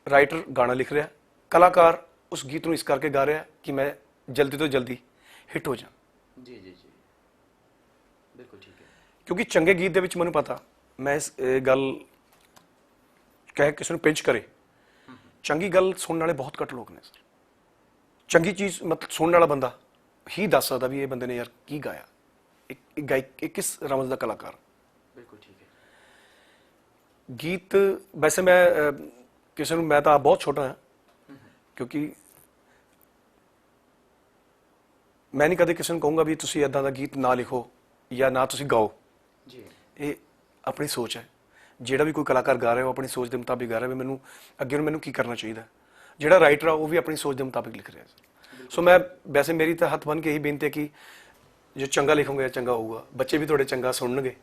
ਰਾਈਟਰ ਗਾਣਾ ਲਿਖ ਰਿਹਾ, ਕਲਾਕਾਰ ਉਸ ਗੀਤ ਨੂੰ ਇਸ ਕਰਕੇ ਗਾ ਰਿਹਾ ਕਿ ਮੈਂ ਜਲਦੀ ਤੋਂ ਜਲਦੀ ਹਿੱਟ ਹੋ ਜਾ। ਜੀ ਜੀ ਜੀ, ਬਿਲਕੁਲ ਠੀਕ ਹੈ। ਕਿਉਂਕਿ ਚੰਗੇ ਗੀਤ ਦੇ ਵਿੱਚ ਮੈਨੂੰ ਪਤਾ, ਮੈਂ ਇਸ ਗੱਲ ਕਹੇ ਕਿਸੇ ਨੂੰ ਪਿੰਚ ਕਰੇ, ਚੰਗੀ ਗੱਲ ਸੁਣਨ ਵਾਲੇ ਬਹੁਤ ਘੱਟ ਲੋਕ ਨੇ ਸਰ। ਚੰਗੀ ਚੀਜ਼ ਮਤਲਬ ਸੁਣਨ ਵਾਲਾ ਬੰਦਾ ਹੀ ਦੱਸ ਸਕਦਾ ਵੀ ਇਹ ਬੰਦੇ ਨੇ ਯਾਰ ਕੀ ਗਾਇਆ, ਇੱਕ ਗਾਇਕ ਕਿਸ ਰਮਜ਼ ਦਾ ਕਲਾਕਾਰ। ਬਿਲਕੁਲ ਠੀਕ ਹੈ। ਗੀਤ ਵੈਸੇ ਮੈਂ ਕਿਸੇ ਨੂੰ, ਮੈਂ ਤਾਂ ਬਹੁਤ ਛੋਟਾ ਹਾਂ, ਕਿਉਂਕਿ ਮੈਂ ਨਹੀਂ ਕਦੇ ਕਿਸੇ ਨੂੰ ਕਹੂੰਗਾ ਵੀ ਤੁਸੀਂ ਏਦਾਂ ਦਾ ਗੀਤ ਨਾ ਲਿਖੋ ਜਾਂ ਨਾ ਤੁਸੀਂ ਗਾਓ ਜੀ। ਇਹ ਆਪਣੀ ਸੋਚ ਹੈ। ਜਿਹੜਾ ਵੀ ਕੋਈ ਕਲਾਕਾਰ ਗਾ ਰਿਹਾ ਉਹ ਆਪਣੀ ਸੋਚ ਦੇ ਮੁਤਾਬਿਕ ਗਾ ਰਿਹਾ, ਵੀ ਮੈਨੂੰ ਅੱਗੇ ਨੂੰ ਮੈਨੂੰ ਕੀ ਕਰਨਾ ਚਾਹੀਦਾ। ਜਿਹੜਾ ਰਾਈਟਰ ਆ ਉਹ ਵੀ ਆਪਣੀ ਸੋਚ ਦੇ ਮੁਤਾਬਿਕ ਲਿਖ ਰਿਹਾ। ਸੋ ਮੈਂ ਵੈਸੇ ਮੇਰੀ ਤਾਂ ਹੱਥ ਬੰਨ੍ਹ ਕੇ ਇਹੀ ਬੇਨਤੀ ਹੈ ਕਿ ਜੋ ਚੰਗਾ ਲਿਖੋਗੇ ਚੰਗਾ ਹੋਊਗਾ, ਬੱਚੇ ਵੀ ਤੁਹਾਡੇ ਚੰਗਾ ਸੁਣਨਗੇ।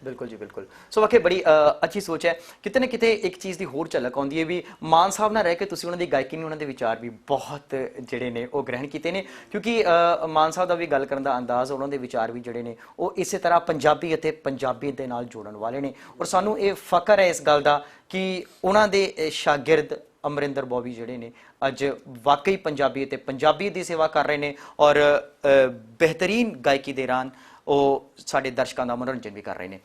ਬਿਲਕੁਲ ਜੀ, ਬਿਲਕੁਲ। ਸੋ ਵਾਕਈ ਬੜੀ ਅੱਛੀ ਸੋਚ ਹੈ। ਕਿਤੇ ਨਾ ਕਿਤੇ ਇੱਕ ਚੀਜ਼ ਦੀ ਹੋਰ ਝਲਕ ਆਉਂਦੀ ਹੈ ਵੀ ਮਾਨ ਸਾਹਿਬ ਨਾਲ ਰਹਿ ਕੇ ਤੁਸੀਂ ਉਹਨਾਂ ਦੀ ਗਾਇਕੀ ਨੂੰ, ਉਹਨਾਂ ਦੇ ਵਿਚਾਰ ਵੀ ਬਹੁਤ ਜਿਹੜੇ ਨੇ ਉਹ ਗ੍ਰਹਿਣ ਕੀਤੇ ਨੇ, ਕਿਉਂਕਿ ਮਾਨ ਸਾਹਿਬ ਦਾ ਵੀ ਗੱਲ ਕਰਨ ਦਾ ਅੰਦਾਜ਼, ਉਹਨਾਂ ਦੇ ਵਿਚਾਰ ਵੀ ਜਿਹੜੇ ਨੇ ਉਹ ਇਸੇ ਤਰ੍ਹਾਂ ਪੰਜਾਬੀ ਅਤੇ ਪੰਜਾਬੀਅਤ ਦੇ ਨਾਲ ਜੋੜਨ ਵਾਲੇ ਨੇ। ਔਰ ਸਾਨੂੰ ਇਹ ਫਖਰ ਹੈ ਇਸ ਗੱਲ ਦਾ ਕਿ ਉਹਨਾਂ ਦੇ ਸ਼ਾਗਿਰਦ ਅਮਰਿੰਦਰ ਬੌਬੀ ਜਿਹੜੇ ਨੇ ਅੱਜ ਵਾਕਈ ਪੰਜਾਬੀ ਅਤੇ ਪੰਜਾਬੀਅਤ ਦੀ ਸੇਵਾ ਕਰ ਰਹੇ ਨੇ, ਔਰ ਬਿਹਤਰੀਨ ਗਾਇਕੀ ਦੇ ਦੌਰਾਨ ਉਹ ਸਾਡੇ ਦਰਸ਼ਕਾਂ ਦਾ ਮਨੋਰੰਜਨ ਵੀ ਕਰ ਰਹੇ ਨੇ।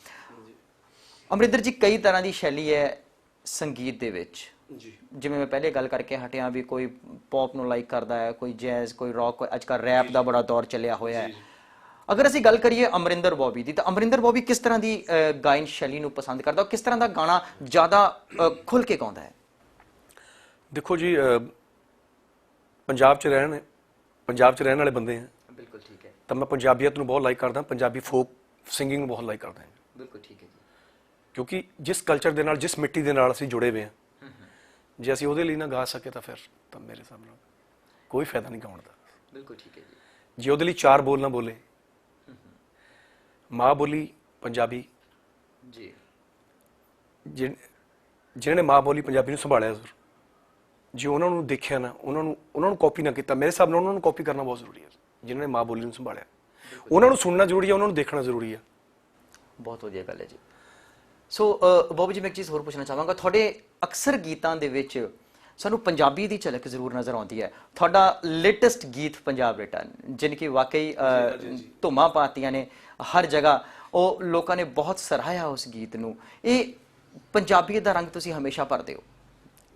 ਅਮਰਿੰਦਰ ਜੀ, ਕਈ ਤਰ੍ਹਾਂ ਦੀ ਸ਼ੈਲੀ ਹੈ ਸੰਗੀਤ ਦੇ ਵਿੱਚ ਜੀ। ਜਿਵੇਂ ਮੈਂ ਪਹਿਲੇ ਗੱਲ ਕਰਕੇ ਹਟਿਆ ਵੀ ਕੋਈ ਪੌਪ ਨੂੰ ਲਾਈਕ ਕਰਦਾ ਹੈ, ਕੋਈ ਜੈਜ਼, ਕੋਈ ਰੌਕ, ਕੋਈ ਅੱਜ ਕੱਲ੍ਹ ਰੈਪ ਦਾ ਬੜਾ ਦੌਰ ਚੱਲਿਆ ਹੋਇਆ ਹੈ। ਅਗਰ ਅਸੀਂ ਗੱਲ ਕਰੀਏ ਅਮਰਿੰਦਰ ਬੌਬੀ ਦੀ, ਤਾਂ ਅਮਰਿੰਦਰ ਬੌਬੀ ਕਿਸ ਤਰ੍ਹਾਂ ਦੀ ਗਾਇਨ ਸ਼ੈਲੀ ਨੂੰ ਪਸੰਦ ਕਰਦਾ, ਕਿਸ ਤਰ੍ਹਾਂ ਦਾ ਗਾਣਾ ਜ਼ਿਆਦਾ ਖੁੱਲ੍ਹ ਕੇ ਗਾਉਂਦਾ ਹੈ? ਦੇਖੋ ਜੀ, ਪੰਜਾਬ 'ਚ ਰਹਿਣ ਵਾਲੇ ਬੰਦੇ ਆ। ਬਿਲਕੁਲ ਠੀਕ ਹੈ। ਤਾਂ ਮੈਂ ਪੰਜਾਬੀਅਤ ਨੂੰ ਬਹੁਤ ਲਾਈਕ ਕਰਦਾ, ਪੰਜਾਬੀ ਫੋਕ ਸਿੰਗਿੰਗ ਨੂੰ ਬਹੁਤ ਲਾਈਕ ਕਰਦਾ। ਬਿਲਕੁਲ ਠੀਕ ਹੈ ਜੀ। ਕਿਉਂਕਿ ਜਿਸ ਕਲਚਰ ਦੇ ਨਾਲ, ਜਿਸ ਮਿੱਟੀ ਦੇ ਨਾਲ ਅਸੀਂ ਜੁੜੇ ਹੋਏ ਹਾਂ, ਜੇ ਅਸੀਂ ਉਹਦੇ ਲਈ ਨਾ ਗਾ ਸਕੇ ਤਾਂ ਫਿਰ ਤਾਂ ਮੇਰੇ ਹਿਸਾਬ ਨਾਲ ਕੋਈ ਫਾਇਦਾ ਨਹੀਂ ਗਾਉਣ ਦਾ। ਬਿਲਕੁਲ ਠੀਕ ਹੈ ਜੀ। ਜੇ ਉਹਦੇ ਲਈ ਚਾਰ ਬੋਲ ਨਾ ਬੋਲੇ, ਮਾਂ ਬੋਲੀ ਪੰਜਾਬੀ ਜੀ, ਜਿਹਨਾਂ ਨੇ ਮਾਂ ਬੋਲੀ ਪੰਜਾਬੀ ਨੂੰ ਸੰਭਾਲਿਆ ਸਰ, ਜੇ ਉਹਨਾਂ ਨੂੰ ਦੇਖਿਆ ਨਾ, ਉਹਨਾਂ ਨੂੰ ਕਾਪੀ ਨਾ ਕੀਤਾ, ਮੇਰੇ ਹਿਸਾਬ ਨਾਲ ਉਹਨਾਂ ਨੂੰ ਕਾਪੀ ਕਰਨਾ ਬਹੁਤ ਜ਼ਰੂਰੀ ਹੈ। ਜਿਨ੍ਹਾਂ ਨੇ ਮਾਂ ਬੋਲੀ ਨੂੰ ਸੰਭਾਲਿਆ, ਉਹਨਾਂ ਨੂੰ ਸੁਣਨਾ ਜ਼ਰੂਰੀ ਹੈ, ਉਹਨਾਂ ਨੂੰ ਦੇਖਣਾ ਜ਼ਰੂਰੀ ਹੈ। ਬਹੁਤ ਵਧੀਆ ਗੱਲ ਹੈ ਜੀ। ਸੋ ਬੌਬੀ ਜੀ, ਮੈਂ ਇੱਕ ਚੀਜ਼ ਹੋਰ ਪੁੱਛਣਾ ਚਾਹਾਂਗਾ। ਤੁਹਾਡੇ ਅਕਸਰ ਗੀਤਾਂ ਦੇ ਵਿੱਚ ਸਾਨੂੰ ਪੰਜਾਬੀ ਦੀ ਝਲਕ ਜ਼ਰੂਰ ਨਜ਼ਰ ਆਉਂਦੀ ਹੈ। ਤੁਹਾਡਾ ਲੇਟੈਸਟ ਗੀਤ ਪੰਜਾਬ ਰਿਟਰਨ, ਜਿਹਨੇ ਕਿ ਵਾਕਈ ਧੁੰਮਾਂ ਪਾਤੀਆਂ ਨੇ ਹਰ ਜਗ੍ਹਾ, ਉਹ ਲੋਕਾਂ ਨੇ ਬਹੁਤ ਸਰਾਹਿਆ ਉਸ ਗੀਤ ਨੂੰ। ਇਹ ਪੰਜਾਬੀਅਤ ਦਾ ਰੰਗ ਤੁਸੀਂ ਹਮੇਸ਼ਾ ਭਰਦੇ ਹੋ।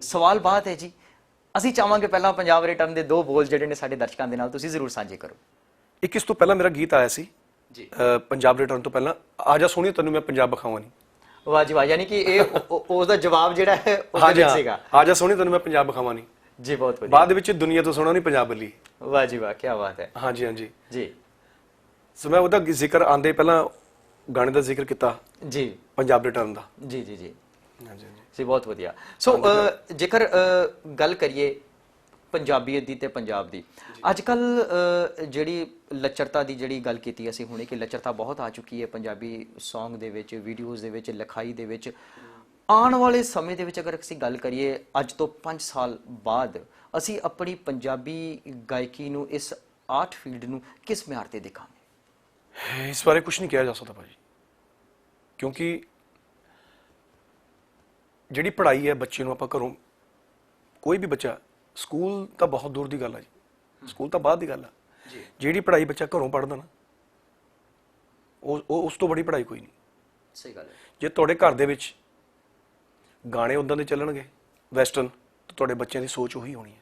ਸਵਾਲ ਬਾਤ ਹੈ ਜੀ, ਅਸੀਂ ਚਾਹਾਂਗੇ ਪਹਿਲਾਂ ਪੰਜਾਬ ਰਿਟਰਨ ਦੇ ਦੋ ਬੋਲ ਜਿਹੜੇ ਨੇ ਸਾਡੇ ਦਰਸ਼ਕਾਂ ਦੇ ਨਾਲ ਤੁਸੀਂ ਜ਼ਰੂਰ ਸਾਂਝੇ ਕਰੋ। ਇੱਕ ਇਸ ਤੋਂ ਪਹਿਲਾਂ ਮੇਰਾ ਗੀਤ ਆਇਆ ਸੀ ਜੀ, ਪੰਜਾਬ ਰਿਟਰਨ ਤੋਂ ਪਹਿਲਾਂ, ਆ ਜਾ ਸੋਹਣੀਏ ਤੈਨੂੰ ਮੈਂ ਪੰਜਾਬ ਵਿਖਾਵਾਂ ਨਹੀਂ। ਵਾਹ ਜੀ ਵਾਹ, ਯਾਨੀ ਕਿ ਇਹ ਉਸ ਦਾ ਜਵਾਬ ਜਿਹੜਾ ਹੈ ਉਹ ਹਾਂਜੀ ਵਿੱਚ ਸੀਗਾ। ਆ ਜਾ ਸੋਹਣੀ ਤੈਨੂੰ ਮੈਂ ਪੰਜਾਬ ਵਿਖਾਵਾਂ ਨਹੀਂ, ਜੀ ਬਹੁਤ ਵਧੀਆ, ਬਾਅਦ ਵਿੱਚ ਦੁਨੀਆ ਤੋਂ ਸੋਹਣਾ ਨਹੀਂ ਪੰਜਾਬ ਬੱਲੀ। ਵਾਹ ਜੀ ਵਾਹ, ਕੀ ਬਾਤ ਹੈ। ਹਾਂਜੀ ਹਾਂਜੀ, ਜੀ ਸੋ ਮੈਂ ਉਹਦਾ ਜ਼ਿਕਰ ਆਂਦੇ ਪਹਿਲਾਂ ਗਾਣੇ ਦਾ ਜ਼ਿਕਰ ਕੀਤਾ, ਜੀ ਪੰਜਾਬ ਦੇ ਟਰਨ ਦਾ। ਜੀ ਜੀ ਜੀ ਹਾਂਜੀ ਹਾਂਜੀ ਜੀ, ਬਹੁਤ ਵਧੀਆ। ਸੋ ਜੇਕਰ ਗੱਲ ਕਰੀਏ ਪੰਜਾਬੀਅਤ ਦੀ ਤੇ ਪੰਜਾਬ ਦੀ, ਅੱਜ ਕੱਲ ਜਿਹੜੀ ਲੱਚਰਤਾ ਦੀ ਜਿਹੜੀ ਗੱਲ ਕੀਤੀ ਅਸੀਂ ਹੁਣੇ ਕਿ ਲੱਚਰਤਾ ਬਹੁਤ ਆ ਚੁੱਕੀ ਹੈ ਪੰਜਾਬੀ Song ਦੇ ਵਿੱਚ, ਵੀਡੀਓਜ਼ ਦੇ ਵਿੱਚ, ਲਿਖਾਈ ਦੇ ਵਿੱਚ। ਆਉਣ ਵਾਲੇ ਸਮੇਂ ਦੇ ਵਿੱਚ ਅਗਰ ਅਸੀਂ ਗੱਲ ਕਰੀਏ ਅੱਜ ਤੋਂ 5 ਸਾਲ ਬਾਅਦ ਅਸੀਂ ਆਪਣੀ ਪੰਜਾਬੀ ਗਾਇਕੀ ਨੂੰ, ਇਸ ਆਰਟ ਫੀਲਡ ਨੂੰ ਕਿਸ ਮਿਆਰ ਤੇ ਦਿਖਾਵਾਂਗੇ? ਇਸ ਬਾਰੇ ਕੁਝ ਨਹੀਂ ਕਿਹਾ ਜਾ ਸਕਦਾ ਭਾਜੀ, ਕਿਉਂਕਿ ਜਿਹੜੀ ਪੜ੍ਹਾਈ ਹੈ ਬੱਚੇ ਨੂੰ ਆਪਾਂ ਘਰੋਂ, ਕੋਈ ਵੀ ਬੱਚਾ, ਸਕੂਲ ਤਾਂ ਬਹੁਤ ਦੂਰ ਦੀ ਗੱਲ ਹੈ ਜੀ, ਸਕੂਲ ਤਾਂ ਬਾਅਦ ਦੀ ਗੱਲ ਹੈ। ਜਿਹੜੀ ਪੜ੍ਹਾਈ ਬੱਚਾ ਘਰੋਂ ਪੜ੍ਹਦਾ ਨਾ, ਉਹ ਉਸ ਤੋਂ ਬੜੀ ਪੜ੍ਹਾਈ ਕੋਈ ਨਹੀਂ। ਸਹੀ ਗੱਲ ਹੈ। ਜੇ ਤੁਹਾਡੇ ਘਰ ਦੇ ਵਿੱਚ ਗਾਣੇ ਉਦਾਂ ਦੇ ਚੱਲਣਗੇ ਵੈਸਟਰਨ, ਤਾਂ ਤੁਹਾਡੇ ਬੱਚਿਆਂ ਦੀ ਸੋਚ ਉਹੀ ਹੋਣੀ ਹੈ,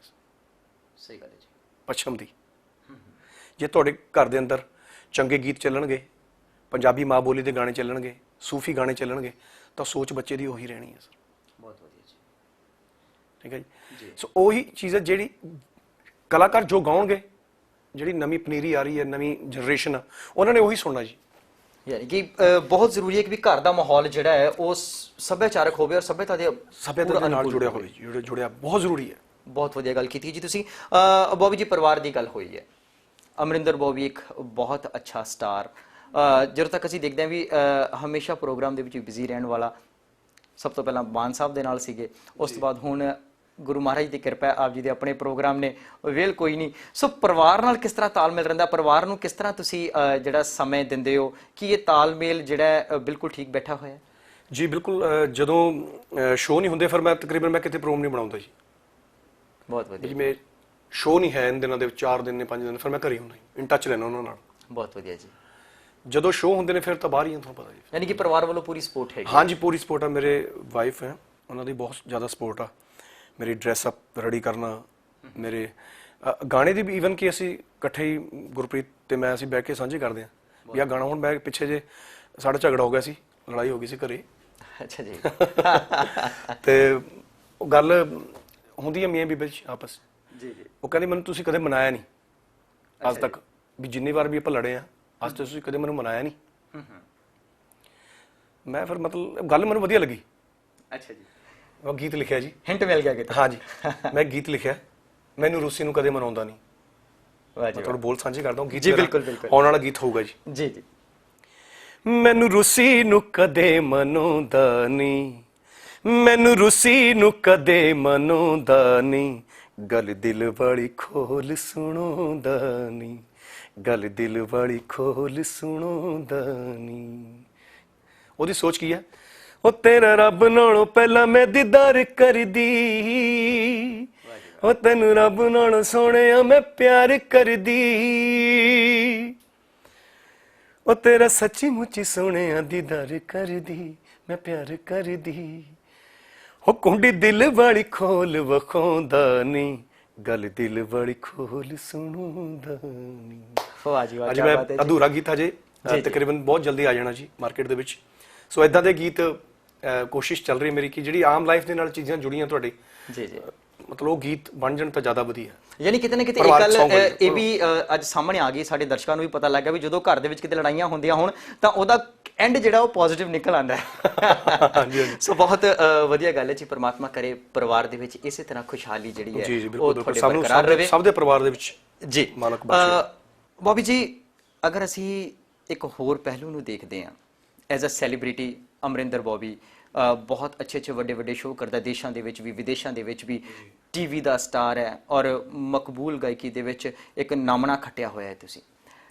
ਸਹੀ ਗੱਲ ਹੈ ਜੀ, ਪੱਛਮ ਦੀ। ਜੇ ਤੁਹਾਡੇ ਘਰ ਦੇ ਅੰਦਰ ਚੰਗੇ ਗੀਤ ਚੱਲਣਗੇ, ਪੰਜਾਬੀ ਮਾਂ ਬੋਲੀ ਦੇ ਗਾਣੇ ਚੱਲਣਗੇ, ਸੂਫੀ ਗਾਣੇ ਚੱਲਣਗੇ, ਤਾਂ ਸੋਚ ਬੱਚੇ ਦੀ ਉਹੀ ਰਹਿਣੀ ਹੈ ਸਰ। ਬਹੁਤ ਵਧੀਆ ਜੀ, ਠੀਕ ਹੈ ਜੀ। ਸੋ ਉਹੀ ਚੀਜ਼ ਹੈ, ਜਿਹੜੀ ਕਲਾਕਾਰ ਜੋ ਗਾਉਣਗੇ, ਜਿਹੜੀ ਨਵੀਂ ਪਨੀਰੀ ਆ ਰਹੀ ਹੈ, ਨਵੀਂ ਜਨਰੇਸ਼ਨ ਆ, ਉਹਨਾਂ ਨੇ ਉਹੀ ਸੁਣਨਾ ਜੀ। ਯਾਨੀ ਕਿ ਬਹੁਤ ਜ਼ਰੂਰੀ ਹੈ ਕਿ ਵੀ ਘਰ ਦਾ ਮਾਹੌਲ ਜਿਹੜਾ ਹੈ ਉਹ ਸੱਭਿਆਚਾਰਕ ਹੋਵੇ ਔਰ ਸੱਭਿਅਤਾ ਦੇ ਨਾਲ ਜੁੜਿਆ ਹੋਵੇ, ਜੁੜਿਆ ਬਹੁਤ ਜ਼ਰੂਰੀ ਹੈ। ਬਹੁਤ ਵਧੀਆ ਗੱਲ ਕੀਤੀ ਜੀ ਤੁਸੀਂ। ਬੋਬੀ ਜੀ, ਪਰਿਵਾਰ ਦੀ ਗੱਲ ਹੋਈ ਹੈ, ਅਮਰਿੰਦਰ ਬੋਬੀ ਇੱਕ ਬਹੁਤ ਅੱਛਾ ਸਟਾਰ, ਜਦੋਂ ਤੱਕ ਅਸੀਂ ਦੇਖਦੇ ਹਾਂ ਵੀ ਹਮੇਸ਼ਾ ਪ੍ਰੋਗਰਾਮ ਦੇ ਵਿੱਚ ਬਿਜ਼ੀ ਰਹਿਣ ਵਾਲਾ। ਸਭ ਤੋਂ ਪਹਿਲਾਂ ਮਾਨ ਸਾਹਿਬ ਦੇ ਨਾਲ ਸੀਗੇ, ਉਸ ਤੋਂ ਬਾਅਦ ਹੁਣ ਗੁਰੂ ਮਹਾਰਾਜ ਦੀ ਕਿਰਪਾ ਹੈ, ਆਪ ਜੀ ਦੇ ਆਪਣੇ ਪ੍ਰੋਗਰਾਮ ਨੇ, ਵੇਲ ਕੋਈ ਨਹੀਂ। ਸੋ ਪਰਿਵਾਰ ਨਾਲ ਕਿਸ ਤਰ੍ਹਾਂ ਤਾਲਮੇਲ ਰਹਿੰਦਾ, ਪਰਿਵਾਰ ਨੂੰ ਕਿਸ ਤਰ੍ਹਾਂ ਤੁਸੀਂ ਜਿਹੜਾ ਸਮੇਂ ਦਿੰਦੇ ਹੋ, ਕਿ ਇਹ ਤਾਲਮੇਲ ਜਿਹੜਾ ਬਿਲਕੁਲ ਠੀਕ ਬੈਠਾ ਹੋਇਆ? ਜੀ ਬਿਲਕੁਲ, ਜਦੋਂ ਸ਼ੋਅ ਨਹੀਂ ਹੁੰਦੇ ਫਿਰ ਮੈਂ ਤਕਰੀਬਨ ਮੈਂ ਕਿਤੇ ਪ੍ਰੋਗਰਾਮ ਨਹੀਂ ਬਣਾਉਂਦਾ ਜੀ। ਬਹੁਤ ਵਧੀਆ, ਜਿਵੇਂ ਸ਼ੋਅ ਨਹੀਂ ਹੈ ਇਨ ਦਿਨਾਂ ਦੇ ਵਿੱਚ, 4 ਦਿਨ ਨੇ 5 ਦਿਨ, ਫਿਰ ਮੈਂ ਘਰੇ ਹੁੰਦਾ, ਇਨ ਟੱਚ ਰਹਿਣਾ ਉਹਨਾਂ ਨਾਲ। ਬਹੁਤ ਵਧੀਆ ਜੀ। ਜਦੋਂ ਸ਼ੋਅ ਹੁੰਦੇ ਨੇ ਫਿਰ ਤਾਂ ਬਾਹਰ ਹੀ ਹਾਂ, ਤੁਹਾਨੂੰ ਪਤਾ ਜੀ। ਯਾਨੀ ਕਿ ਪਰਿਵਾਰ ਵੱਲੋਂ ਪੂਰੀ ਸਪੋਰਟ ਹੈ? ਹਾਂਜੀ ਪੂਰੀ ਸਪੋਰਟ ਆ। ਮੇਰੇ ਵਾਈਫ ਹੈ, ਉਹਨਾਂ ਦੀ ਬਹੁਤ ਜ਼ਿਆਦਾ ਸਪੋਰਟ ਆ। ਮੇਰੀ ਡਰੈਸ ਅਪ ਰੈਡੀ ਕਰਨਾ, ਮੇਰੇ ਗਾਣੇ ਦੀ ਵੀ, ਈਵਨ ਕਿ ਅਸੀਂ ਇਕੱਠੇ ਹੀ ਗੁਰਪ੍ਰੀਤ ਤੇ ਮੈਂ ਅਸੀਂ ਬਹਿ ਕੇ ਸਾਂਝੇ ਕਰਦੇ ਹਾਂ ਵੀ ਆਹ ਗਾਣਾ। ਹੁਣ ਮੈਂ ਪਿੱਛੇ ਜੇ ਸਾਡਾ ਝਗੜਾ ਹੋ ਗਿਆ ਸੀ, ਲੜਾਈ ਹੋ ਗਈ ਸੀ ਘਰੇ। ਅੱਛਾ ਜੀ। ਤੇ ਉਹ ਗੱਲ ਹੁੰਦੀ ਹੈ ਮੀਆਂ ਬੀਬੀ ਵਿੱਚ ਆਪਸ। ਜੀ ਜੀ। ਉਹ ਕਹਿੰਦੇ ਮੈਨੂੰ ਤੁਸੀਂ ਕਦੇ ਮਨਾਇਆ ਨਹੀਂ ਅੱਜ ਤੱਕ, ਵੀ ਜਿੰਨੀ ਵਾਰ ਵੀ ਆਪਾਂ ਲੜੇ ਆ ਅੱਜ ਤੱਕ ਤੁਸੀਂ ਕਦੇ ਮੈਨੂੰ ਮਨਾਇਆ ਨਹੀਂ। ਮੈਂ ਫਿਰ ਮਤਲਬ ਗੱਲ ਮੈਨੂੰ ਵਧੀਆ ਲੱਗੀ। ਅੱਛਾ ਜੀ। ਉਹ ਗੀਤ ਲਿਖਿਆ ਜੀ, ਹਿੰਟ ਮਿਲ ਗਿਆ ਕਿਤੇ? ਹਾਂਜੀ ਮੈਂ ਗੀਤ ਲਿਖਿਆ, ਮੈਨੂੰ ਰੂਸੀ ਨੂੰ ਕਦੇ ਮਨਾਉਂਦਾ ਨਹੀਂ। ਵਾਹ ਜੀ ਮੈਂ ਤੁਹਾਨੂੰ ਬੋਲ ਸਾਂਝੇ ਕਰਦਾ ਹਾਂ ਗੀਤ। ਜੀ ਬਿਲਕੁਲ ਬਿਲਕੁਲ, ਆਉਣ ਵਾਲਾ ਗੀਤ ਹੋਊਗਾ ਜੀ। ਜੀ ਜੀ। ਮੈਨੂੰ ਰੂਸੀ ਨੂੰ ਕਦੇ ਮਨਾਉਂਦਾ ਨਹੀਂ, ਮੈਨੂੰ ਰੂਸੀ ਨੂੰ ਕਦੇ ਮਨਾਉਂਦਾ ਨਹੀਂ, ਗੱਲ ਦਿਲ ਵਾਲੀ ਖੋਲ ਸੁਣਾਉਂਦਾ ਨਹੀਂ, ਗੱਲ ਦਿਲ ਵਾਲੀ ਖੋਲ ਸੁਣਾਉਂਦਾ ਨਹੀਂ। ਉਹਦੀ ਸੋਚ ਕੀ ਹੈ? ਉਹ ਤੇਰਾ ਰੱਬ ਨਾਲੋਂ ਪਹਿਲਾਂ ਮੈਂ ਦੀਦਾਰ ਕਰਦੀ, ਉਹ ਤੈਨੂੰ ਰੱਬ ਨਾਲੋਂ ਸੋਹਣਿਆ ਮੈਂ ਪਿਆਰ ਕਰਦੀ, ਉਹ ਤੇਰਾ ਸੱਚੀ ਮੁੱਚੀ ਸੋਹਣਿਆ ਦੀਦਾਰ ਕਰਦੀ, ਮੈਂ ਪਿਆਰ ਕਰਦੀ, ਉਹ ਕੁੰਡੀ ਦਿਲ ਵਾਲੀ ਖੋਲ ਵਖਾਉਂਦਾ ਨਹੀਂ, ਗੱਲ ਦਿਲ ਵਾਲੀ ਖੋਲ ਸੁਣਾਉਂਦਾ ਨਹੀਂ। ਵਾਹ ਜੀ ਵਾਹ, ਅੱਜ ਕੀ ਮੈਂ ਬਾਤ ਹੈ ਜੀ। ਅਧੂਰਾ ਗੀਤ ਹਜੇ ਤਕਰੀਬਨ ਬਹੁਤ ਜਲਦੀ ਆ ਜਾਣਾ ਜੀ ਮਾਰਕੀਟ ਦੇ ਵਿੱਚ। ਸੋ ਇਦਾਂ ਦੇ ਗੀਤ ਕੋਸ਼ਿਸ਼ ਚੱਲ ਰਹੀ ਮੇਰੀ ਕਿ ਜਿਹੜੀ ਆਮ ਲਾਈਫ ਦੇ ਨਾਲ ਚੀਜ਼ਾਂ ਜੁੜੀਆਂ ਤੁਹਾਡੇ, ਜੀ ਜੀ, ਮਤਲਬ ਉਹ ਗੀਤ ਬਣ ਜਾਣ ਤਾਂ ਜ਼ਿਆਦਾ ਵਧੀਆ। ਯਾਨੀ ਕਿਤੇ ਨਾ ਕਿਤੇ ਇੱਕ ਗੱਲ ਇਹ ਵੀ ਅੱਜ ਸਾਹਮਣੇ ਆ ਗਈ, ਸਾਡੇ ਦਰਸ਼ਕਾਂ ਨੂੰ ਵੀ ਪਤਾ ਲੱਗ ਗਿਆ ਵੀ ਜਦੋਂ ਘਰ ਦੇ ਵਿੱਚ ਕਿਤੇ ਲੜਾਈਆਂ ਹੁੰਦੀਆਂ ਹੋਣ ਤਾਂ ਉਹਦਾ ਐਂਡ ਜਿਹੜਾ ਉਹ ਪੋਜ਼ਿਟਿਵ ਨਿਕਲ ਆਉਂਦਾ ਹੈ। ਸੋ ਬਹੁਤ ਵਧੀਆ ਗੱਲ ਹੈ ਜੀ। ਪਰਮਾਤਮਾ ਕਰੇ ਪਰਿਵਾਰ ਦੇ ਵਿੱਚ ਇਸੇ ਤਰ੍ਹਾਂ ਖੁਸ਼ਹਾਲੀ ਜਿਹੜੀ ਹੈ ਉਹ ਤੁਹਾਡੇ ਬਰਕਰਾਰ ਰਹੇ, ਸਭ ਦੇ ਪਰਿਵਾਰ ਦੇ ਵਿੱਚ ਜੀ। ਮਾਲਕ ਬਖਸ਼ੇ। ਬੋਬੀ ਜੀ, ਅਗਰ ਅਸੀਂ ਇੱਕ ਹੋਰ ਪਹਿਲੂ ਨੂੰ ਦੇਖਦੇ ਹਾਂ, as a celebrity Amarinder Bobby ਬਹੁਤ ਅੱਛੇ ਵੱਡੇ ਵੱਡੇ ਸ਼ੋਅ ਕਰਦਾ, ਦੇਸ਼ਾਂ ਦੇ ਵਿੱਚ ਵੀ ਵਿਦੇਸ਼ਾਂ ਦੇ ਵਿੱਚ ਵੀ, ਟੀਵੀ ਦਾ ਸਟਾਰ ਹੈ ਔਰ ਮਕਬੂਲ ਗਾਇਕੀ ਦੇ ਵਿੱਚ ਇੱਕ ਨਾਮਣਾ ਖੱਟਿਆ ਹੋਇਆ ਹੈ ਤੁਸੀਂ।